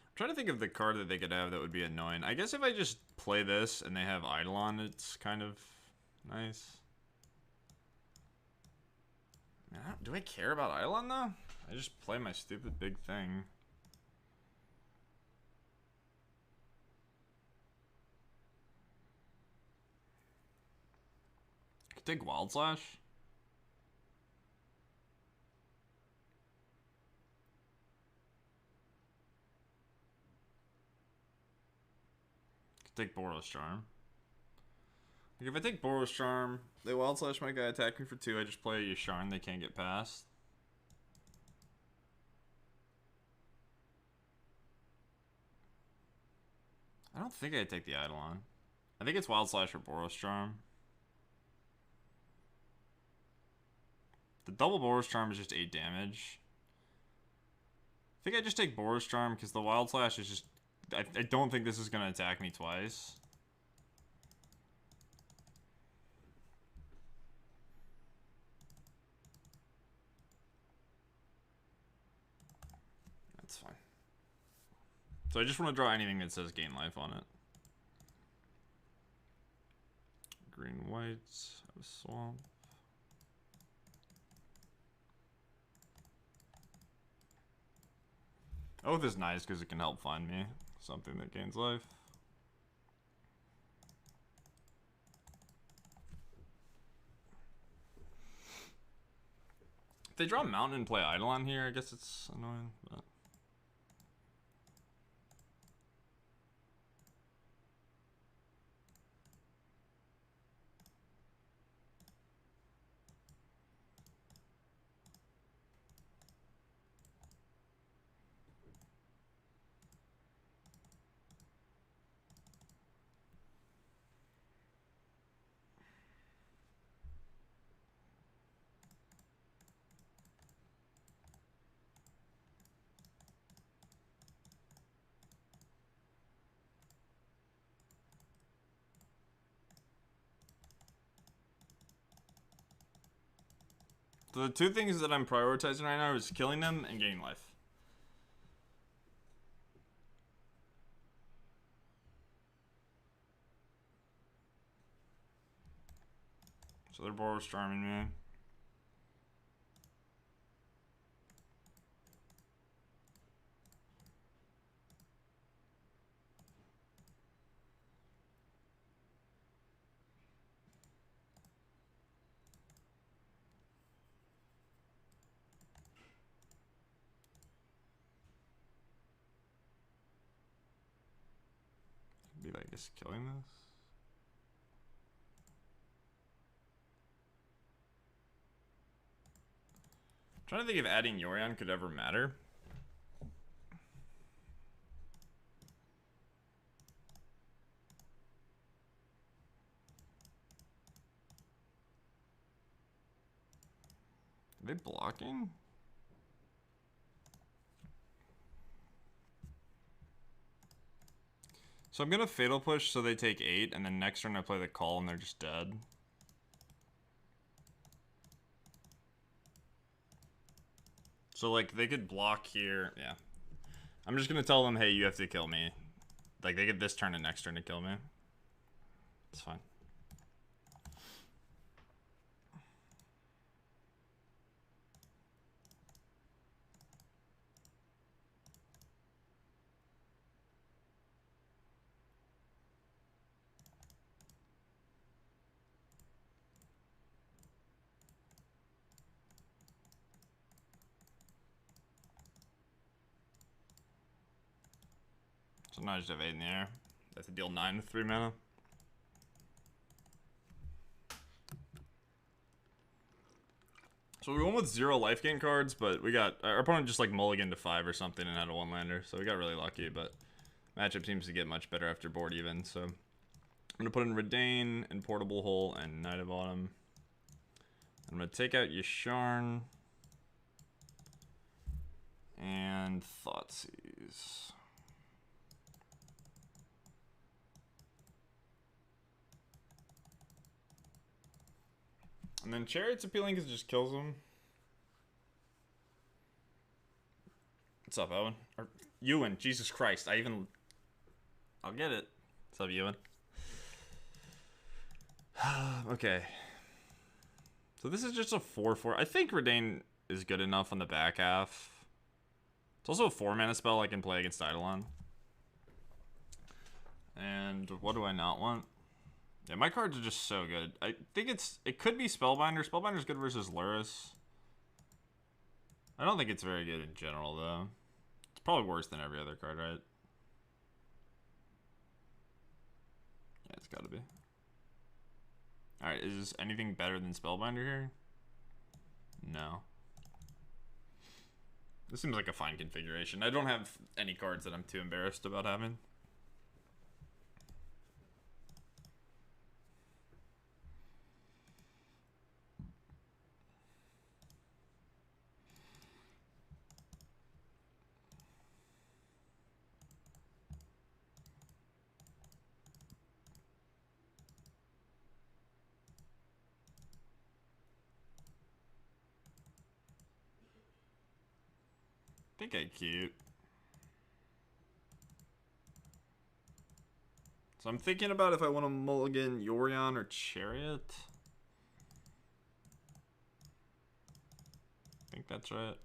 S1: I'm trying to think of the card that they could have that would be annoying. I guess if I just play this and they have Eidolon, it's kind of nice. Man, do I care about Eidolon though? I just play my stupid big thing. I could take Wild Slash. Take Boros Charm. Like if I take Boros Charm, they Wild Slash my guy, attack me for 2, I just play a Yasharn they can't get past. I don't think I'd take the Eidolon. I think it's Wild Slash or Boros Charm. The double Boros Charm is just 8 damage. I think I just take Boros Charm because the Wild Slash is just... I don't think this is going to attack me twice. That's fine. So I just want to draw anything that says gain life on it. Green, white, have a swamp. Oath is nice because it can help find me something that gains life. If they draw Mountain and play Eidolon here, I guess it's annoying, but... So the two things that I'm prioritizing right now is killing them and gaining life. So they're Boros Charming me. Be like just killing this. I'm trying to think if adding Yorion could ever matter. Are they blocking? So I'm gonna Fatal Push so they take 8, and then next turn I play the Call and they're just dead. So like they could block here, yeah. I'm just gonna tell them, hey, you have to kill me. Like they get this turn and next turn to kill me. It's fine. So now I just have 8 in the air. I have to deal 9 with 3 mana. So we went with 0 life gain cards, but we got... Our opponent just like mulliganed to 5 or something and had a 1-lander, so we got really lucky, but... Matchup seems to get much better after board even, so... I'm gonna put in Redain and Portable Hole and Knight of Autumn. I'm gonna take out Yasharn. And Thoughtseize. And then Chariot's appealing because it just kills him. What's up, Owen? Or Ewan, Jesus Christ. I'll get it. What's up, Ewan? Okay. So this is just a 4/4. I think Redain is good enough on the back half. It's also a 4-mana spell I can play against Eidolon. And what do I not want? Yeah, my cards are just so good. I think it could be Spellbinder. Spellbinder's good versus Lurrus. I don't think it's very good in general, though. It's probably worse than every other card, right? Yeah, it's gotta be. Alright, is anything better than Spellbinder here? No. This seems like a fine configuration. I don't have any cards that I'm too embarrassed about having. think I keep. So I'm thinking about if I want to mulligan Yorion or Chariot. I think that's right.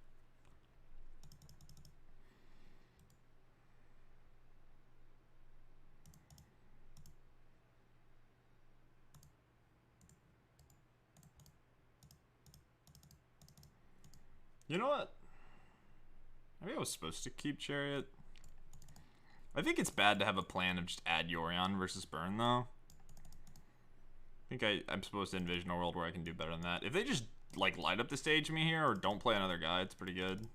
S1: You know what? Maybe I was supposed to keep Chariot. I think it's bad to have a plan of just add Yorion versus burn, though. I think I'm supposed to envision a world where I can do better than that. If they just, like, light up the stage me here or don't play another guy, it's pretty good.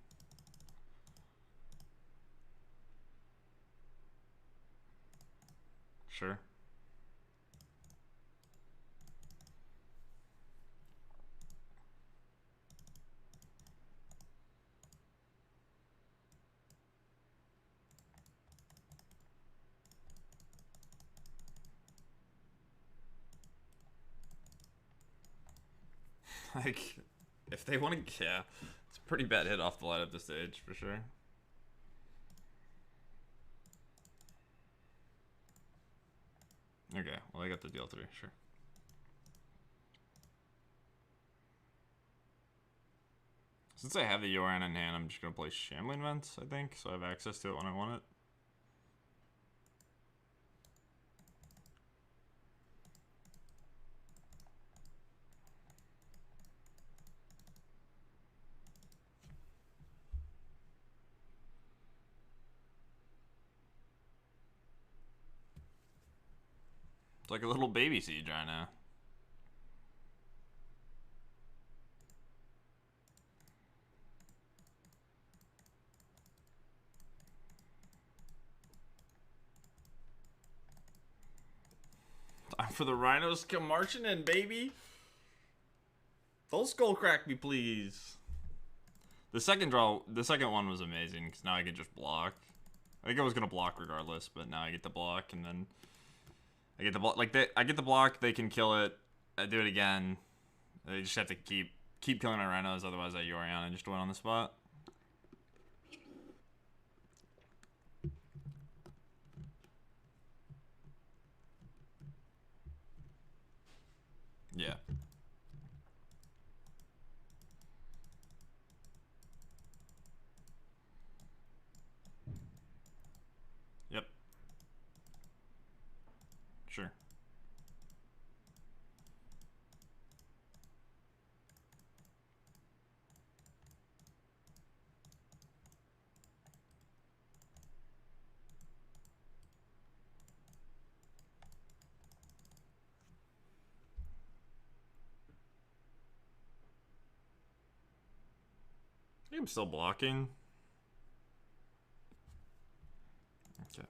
S1: Sure. Like, if they want to, yeah, it's a pretty bad hit off the light up the stage for sure. Okay, well I got the deal 3, sure. Since I have the Yorion in hand, I'm just gonna play Shambling Vents, I think, so I have access to it when I want it. It's like a little baby siege right now. Time for the Rhinos to come marching in, baby. Don't skull crack me, please. The second one was amazing because now I can just block. I think I was gonna block regardless, but now I get the block, and then I get the block. Like I get the block, they can kill it. I do it again. They just have to keep killing my Rhinos, otherwise I Yorion and just win on the spot. Yeah. Yep. Sure. I think I'm still blocking. Okay.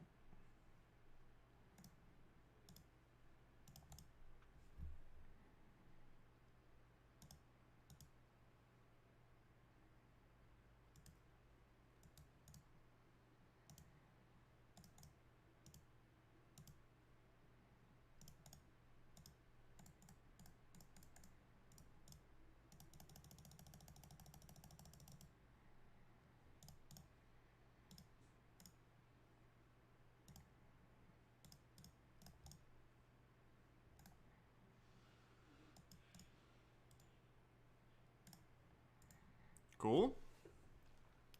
S1: Cool.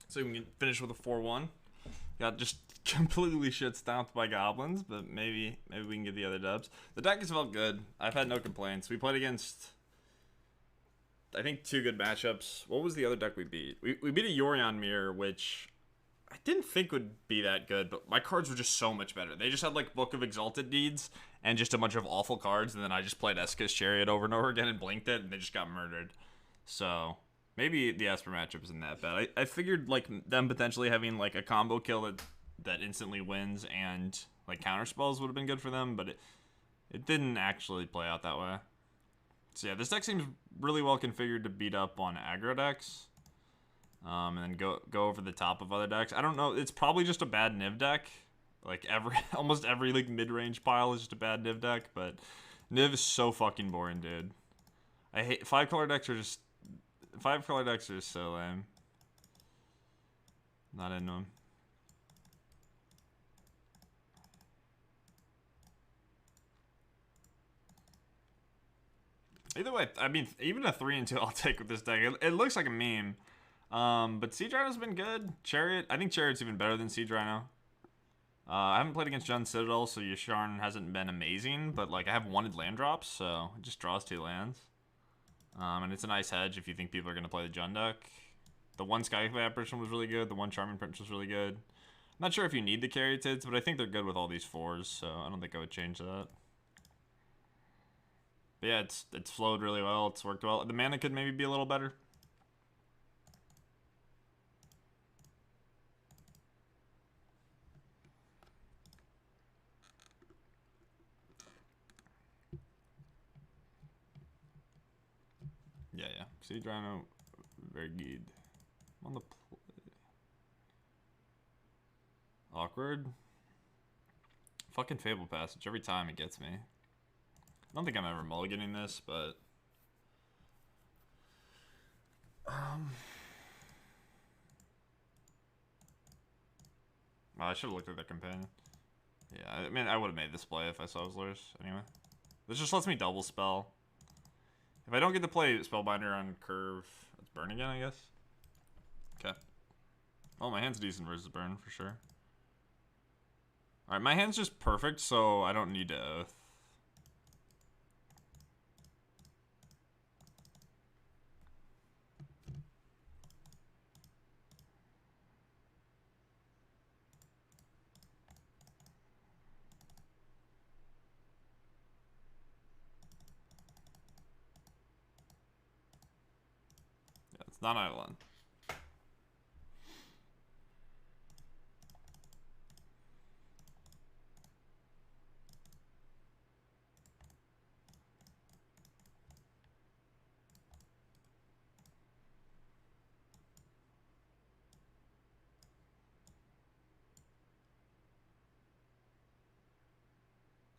S1: So we can finish with a 4-1. Got just completely shit stomped by goblins, but maybe we can get the other dubs. The deck has felt good. I've had no complaints. We played against, I think, 2 good matchups. What was the other deck we beat? We beat a Yorion mirror, which I didn't think would be that good, but my cards were just so much better. They just had like Book of Exalted Deeds and just a bunch of awful cards, and then I just played Eska's Chariot over and over again and blinked it, and they just got murdered. So maybe the Esper matchup isn't that bad. I figured like them potentially having like a combo kill that instantly wins and like counter spells would have been good for them, but it didn't actually play out that way. So yeah, this deck seems really well configured to beat up on aggro decks. And then go over the top of other decks. I don't know. It's probably just a bad Niv deck. Like almost every like mid-range pile is just a bad Niv deck. But Niv is so fucking boring, dude. I hate 5-color decks are just so lame. Not into him. Either way, I mean, even a 3 and 2 I'll take with this deck. It looks like a meme. But Siege Rhino's been good. Chariot, I think Chariot's even better than Siege Rhino. I haven't played against Jund Citadel, so Yasharn hasn't been amazing, but like I have wanted land drops, so it just draws 2 lands. And it's a nice hedge if you think people are going to play the Jund deck. The one Skyclave Apparition was really good, the one Charming Prince was really good. I'm not sure if you need the Caryatids, but I think they're good with all these 4s, so I don't think I would change that. But yeah, it's flowed really well, it's worked well. The mana could maybe be a little better. Yeah. Siege Rhino, very good. On the play. Awkward. Fucking Fable Passage. Every time it gets me. I don't think I'm ever mulliganing this, but... Well, I should have looked at their companion. Yeah, I mean, I would have made this play if I saw his lures. Anyway. This just lets me double spell. If I don't get to play Spellbinder on curve, it's burn again, I guess. Okay. Well, my hand's decent versus burn, for sure. Alright, my hand's just perfect, so I don't need to Oath. Yeah, it's not Island.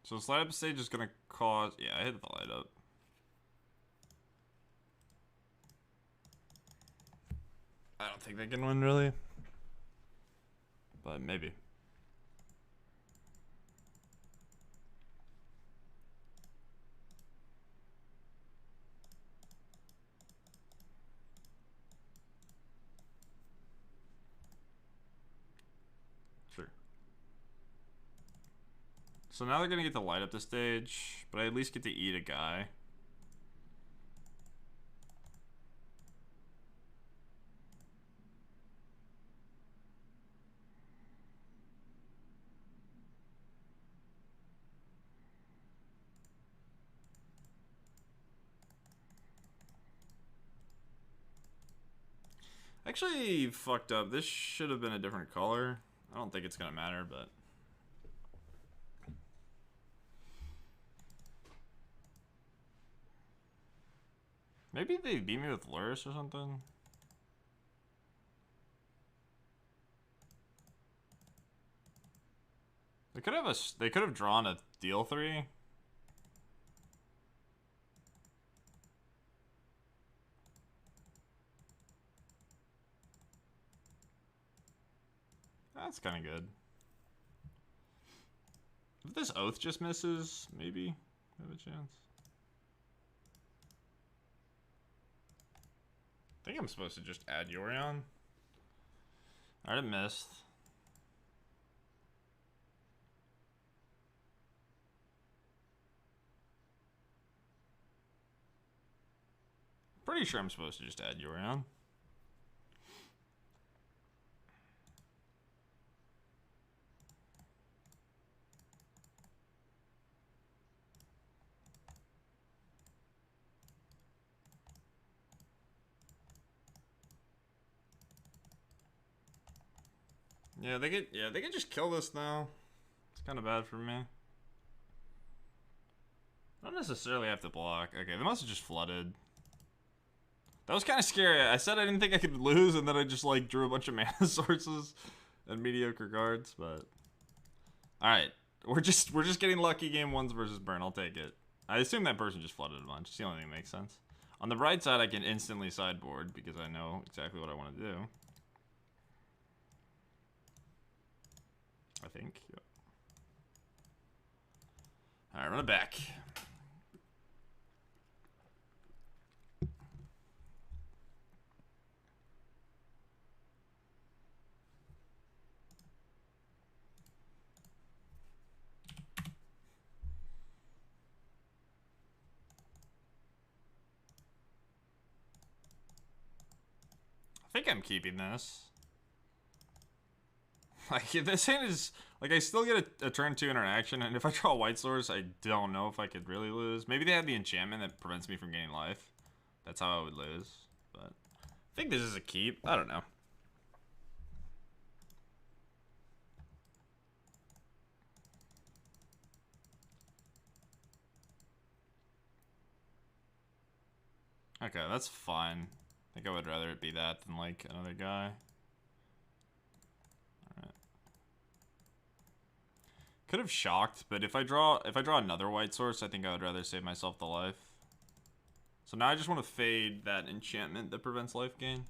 S1: So this light up stage is gonna cause... Yeah, I hit the light up. I don't think they can win, really. But maybe. Sure. So now they're gonna get to light up the stage, but I at least get to eat a guy. Actually, fucked up. This should have been a different color. I don't think it's gonna matter, but... Maybe they beat me with Luris or something? They could have drawn a deal 3. That's kind of good. If this Oath just misses, maybe I have a chance. I think I'm supposed to just add Yorion. Alright, it missed. Pretty sure I'm supposed to just add Yorion. Yeah, they could just kill this now. It's kind of bad for me. I don't necessarily have to block. Okay, they must have just flooded. That was kind of scary. I said I didn't think I could lose, and then I just like drew a bunch of mana sources and mediocre cards. But all right, we're just getting lucky game 1s versus burn. I'll take it. I assume that person just flooded a bunch. It's the only thing that makes sense. On the bright side, I can instantly sideboard because I know exactly what I want to do. I think. Yep. Alright, run it back. I think I'm keeping this. Like, this hand is... Like, I still get a turn 2 interaction, and if I draw White Source, I don't know if I could really lose. Maybe they have the enchantment that prevents me from gaining life. That's how I would lose. But I think this is a keep. I don't know. Okay, that's fine. I think I would rather it be that than, like, another guy. Alright. Could have shocked, but if I draw another White Source, I think I would rather save myself the life. So now I just want to fade that enchantment that prevents life gain.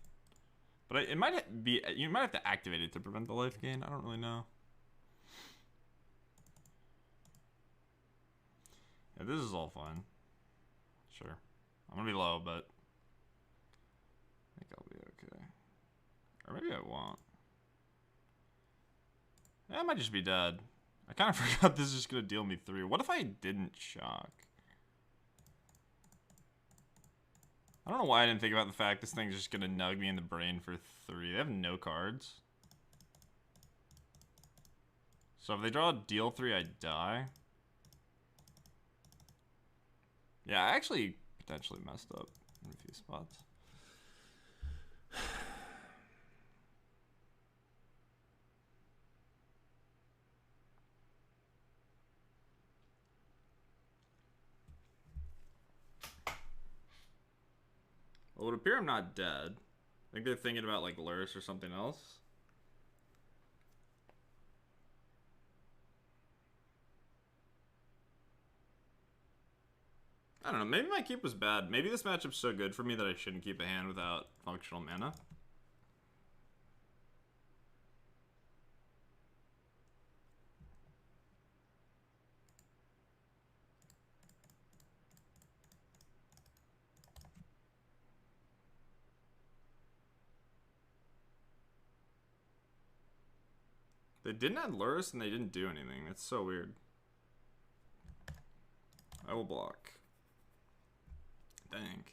S1: But it might be... You might have to activate it to prevent the life gain. I don't really know. Yeah, this is all fine. Sure. I'm gonna be low, but... I think I'll be okay. Or maybe I won't. Yeah, I might just be dead. I kind of forgot this is just gonna deal me 3. What if I didn't shock? I don't know why I didn't think about the fact this thing's just gonna nug me in the brain for 3. They have no cards. So if they draw a deal 3, I die. Yeah, I actually potentially messed up in a few spots. Well, it would appear I'm not dead. I think they're thinking about, like, Luris or something else. I don't know. Maybe my keep was bad. Maybe this matchup's so good for me that I shouldn't keep a hand without functional mana. They didn't add Luris and they didn't do anything. That's so weird. I will block. Dang.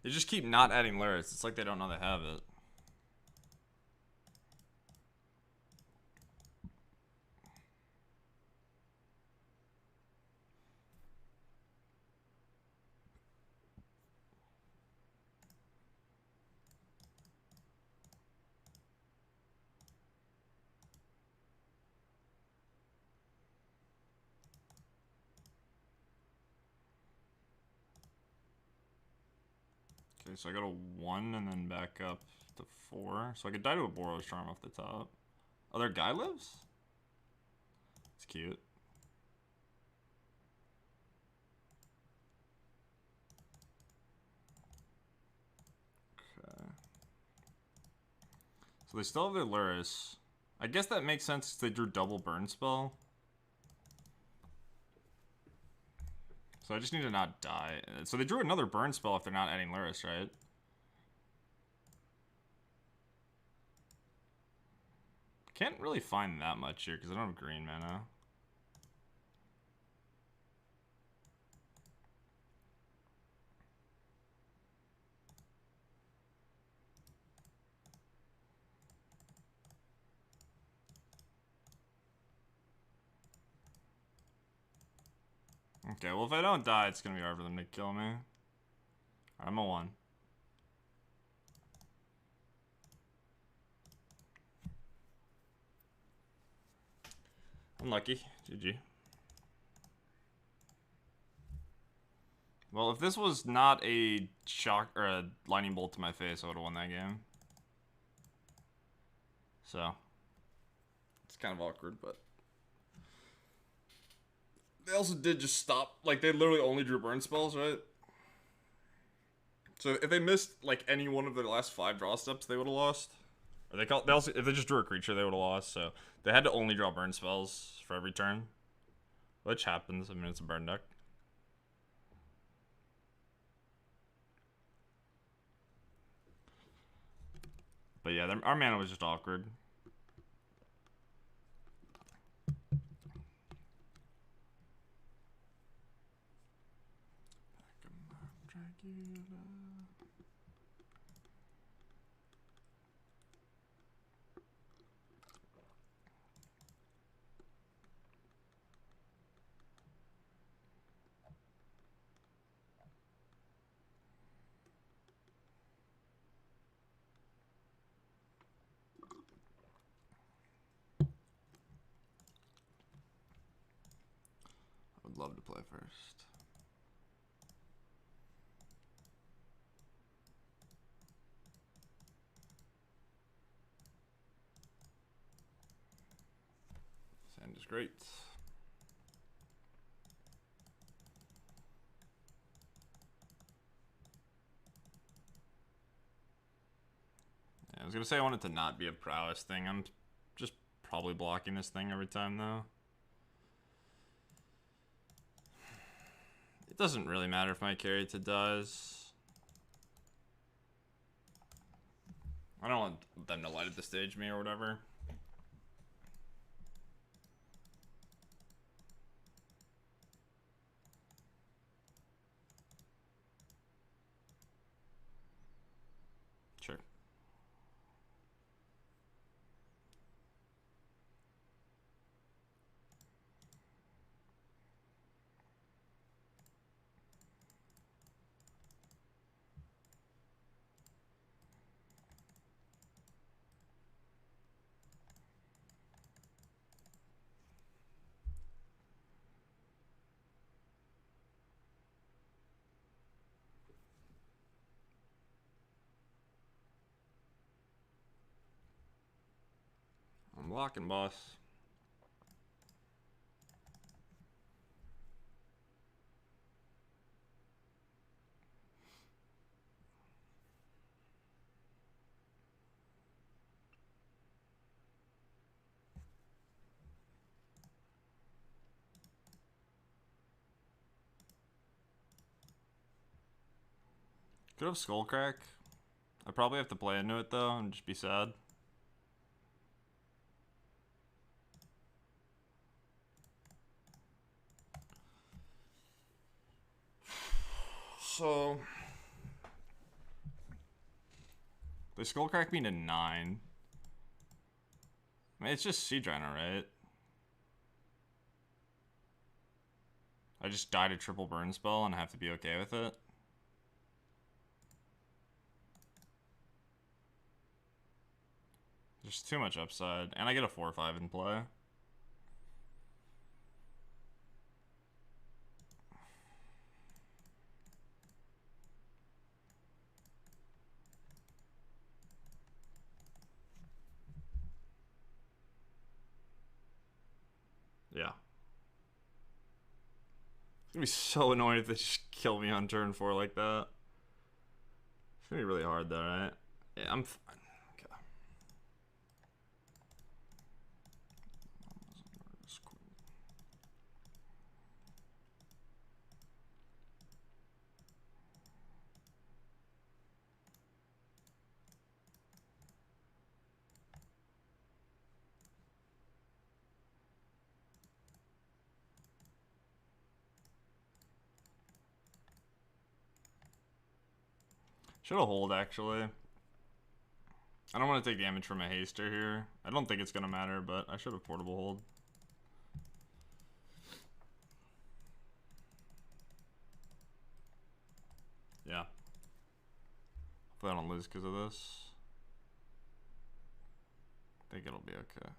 S1: They just keep not adding Luris. It's like they don't know they have it. Okay, so I got a 1 and then back up to 4. So I could die to a Boros Charm off the top. Oh, their guy lives? It's cute. Okay. So they still have their Luris. I guess that makes sense because they drew double burn spell. So I just need to not die. So they drew another burn spell if they're not adding Luris, right? Can't really find that much here because I don't have green mana. Okay, well if I don't die, it's gonna be hard for them to kill me. Alright, I'm a 1. Unlucky. GG. Well, if this was not a shock or a lightning bolt to my face, I would have won that game. So, it's kind of awkward, but they also did just stop. Like, they literally only drew burn spells, right? So if they missed like any one of their last 5 draw steps, they would have lost. Or they also if they just drew a creature, they would have lost. So they had to only draw burn spells for every turn, which happens. I mean, it's a burn deck. But yeah, our mana was just awkward. I would love to play first. Sand is great. Yeah, I was gonna say I want it to not be a prowess thing. I'm just probably blocking this thing every time though. It doesn't really matter if my Carita does. I don't want them to light up the stage me or whatever. Sure. I'm blocking, boss. Could have Skullcrack. I probably have to play into it though and just be sad. So they Skullcrack me to 9. I mean, it's just Siege Rhino, right? I just died a triple burn spell and I have to be okay with it. There's too much upside. And I get a 4/5 in play. Yeah. It's gonna be so annoying if they just kill me on turn 4 like that. It's gonna be really hard though, right? Yeah, I'm fine. Okay. Should have hold, actually. I don't want to take damage from a haster here. I don't think it's going to matter, but I should have portable hold. Yeah. Hopefully I don't lose because of this. I think it'll be okay.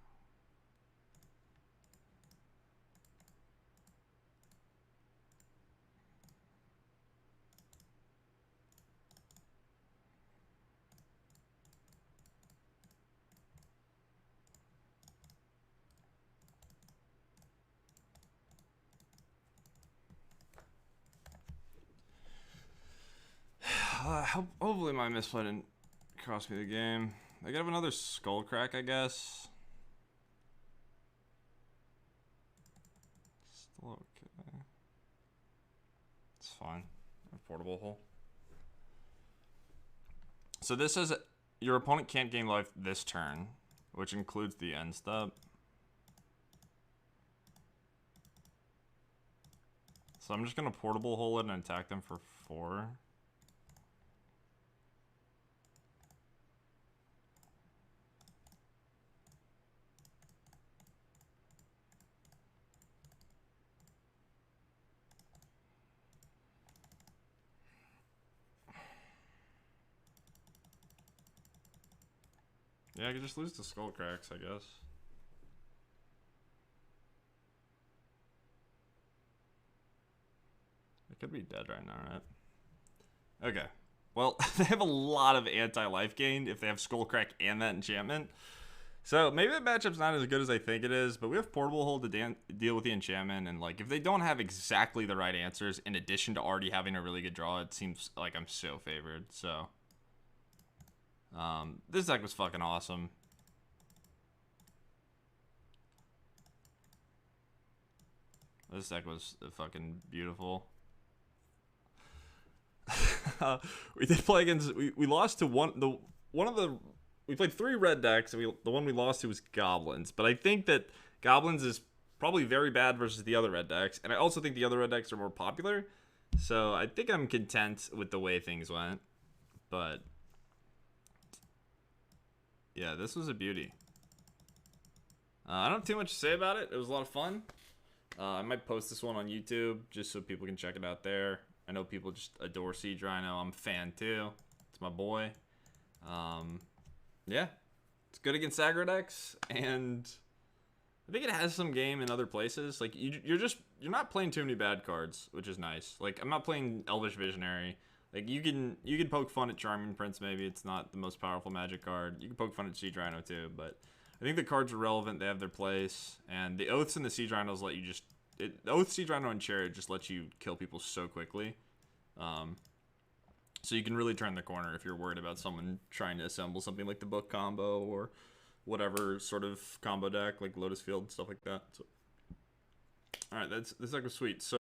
S1: Hopefully my misplay didn't cost me the game. I could have another skull crack, I guess. Still okay. It's fine. A portable hole. So this says your opponent can't gain life this turn, which includes the end step. So I'm just gonna portable hole it and attack them for 4. Yeah, I could just lose to skull cracks, I guess. It could be dead right now, right? Okay. Well, they have a lot of anti-life gain if they have skull crack and that enchantment. So maybe the matchup's not as good as I think it is, but we have portable hold to deal with the enchantment, and like if they don't have exactly the right answers in addition to already having a really good draw, it seems like I'm so favored. So this deck was fucking awesome. This deck was fucking beautiful. We did play against. We lost to we played 3 red decks. And the one we lost to was goblins, but I think that goblins is probably very bad versus the other red decks, and I also think the other red decks are more popular. So I think I'm content with the way things went. But yeah, this was a beauty. I don't have too much to say about it. It was a lot of fun. I might post this one on YouTube just so people can check it out there. I know people just adore Siege Rhino. I'm a fan too. It's my boy. Yeah, it's good against aggro decks, and I think it has some game in other places. Like you're not playing too many bad cards, which is nice. Like I'm not playing Elvish Visionary. Like you can poke fun at Charming Prince. Maybe it's not the most powerful Magic card. You can poke fun at Siege Rhino too, but I think the cards are relevant. They have their place, and the oaths and the Siege Rhinos let you the oath, Siege Rhino, and Chariot just let you kill people so quickly. So you can really turn the corner if you're worried about someone trying to assemble something like the book combo or whatever sort of combo deck, like Lotus Field and stuff like that. So, all right, this deck was sweet. So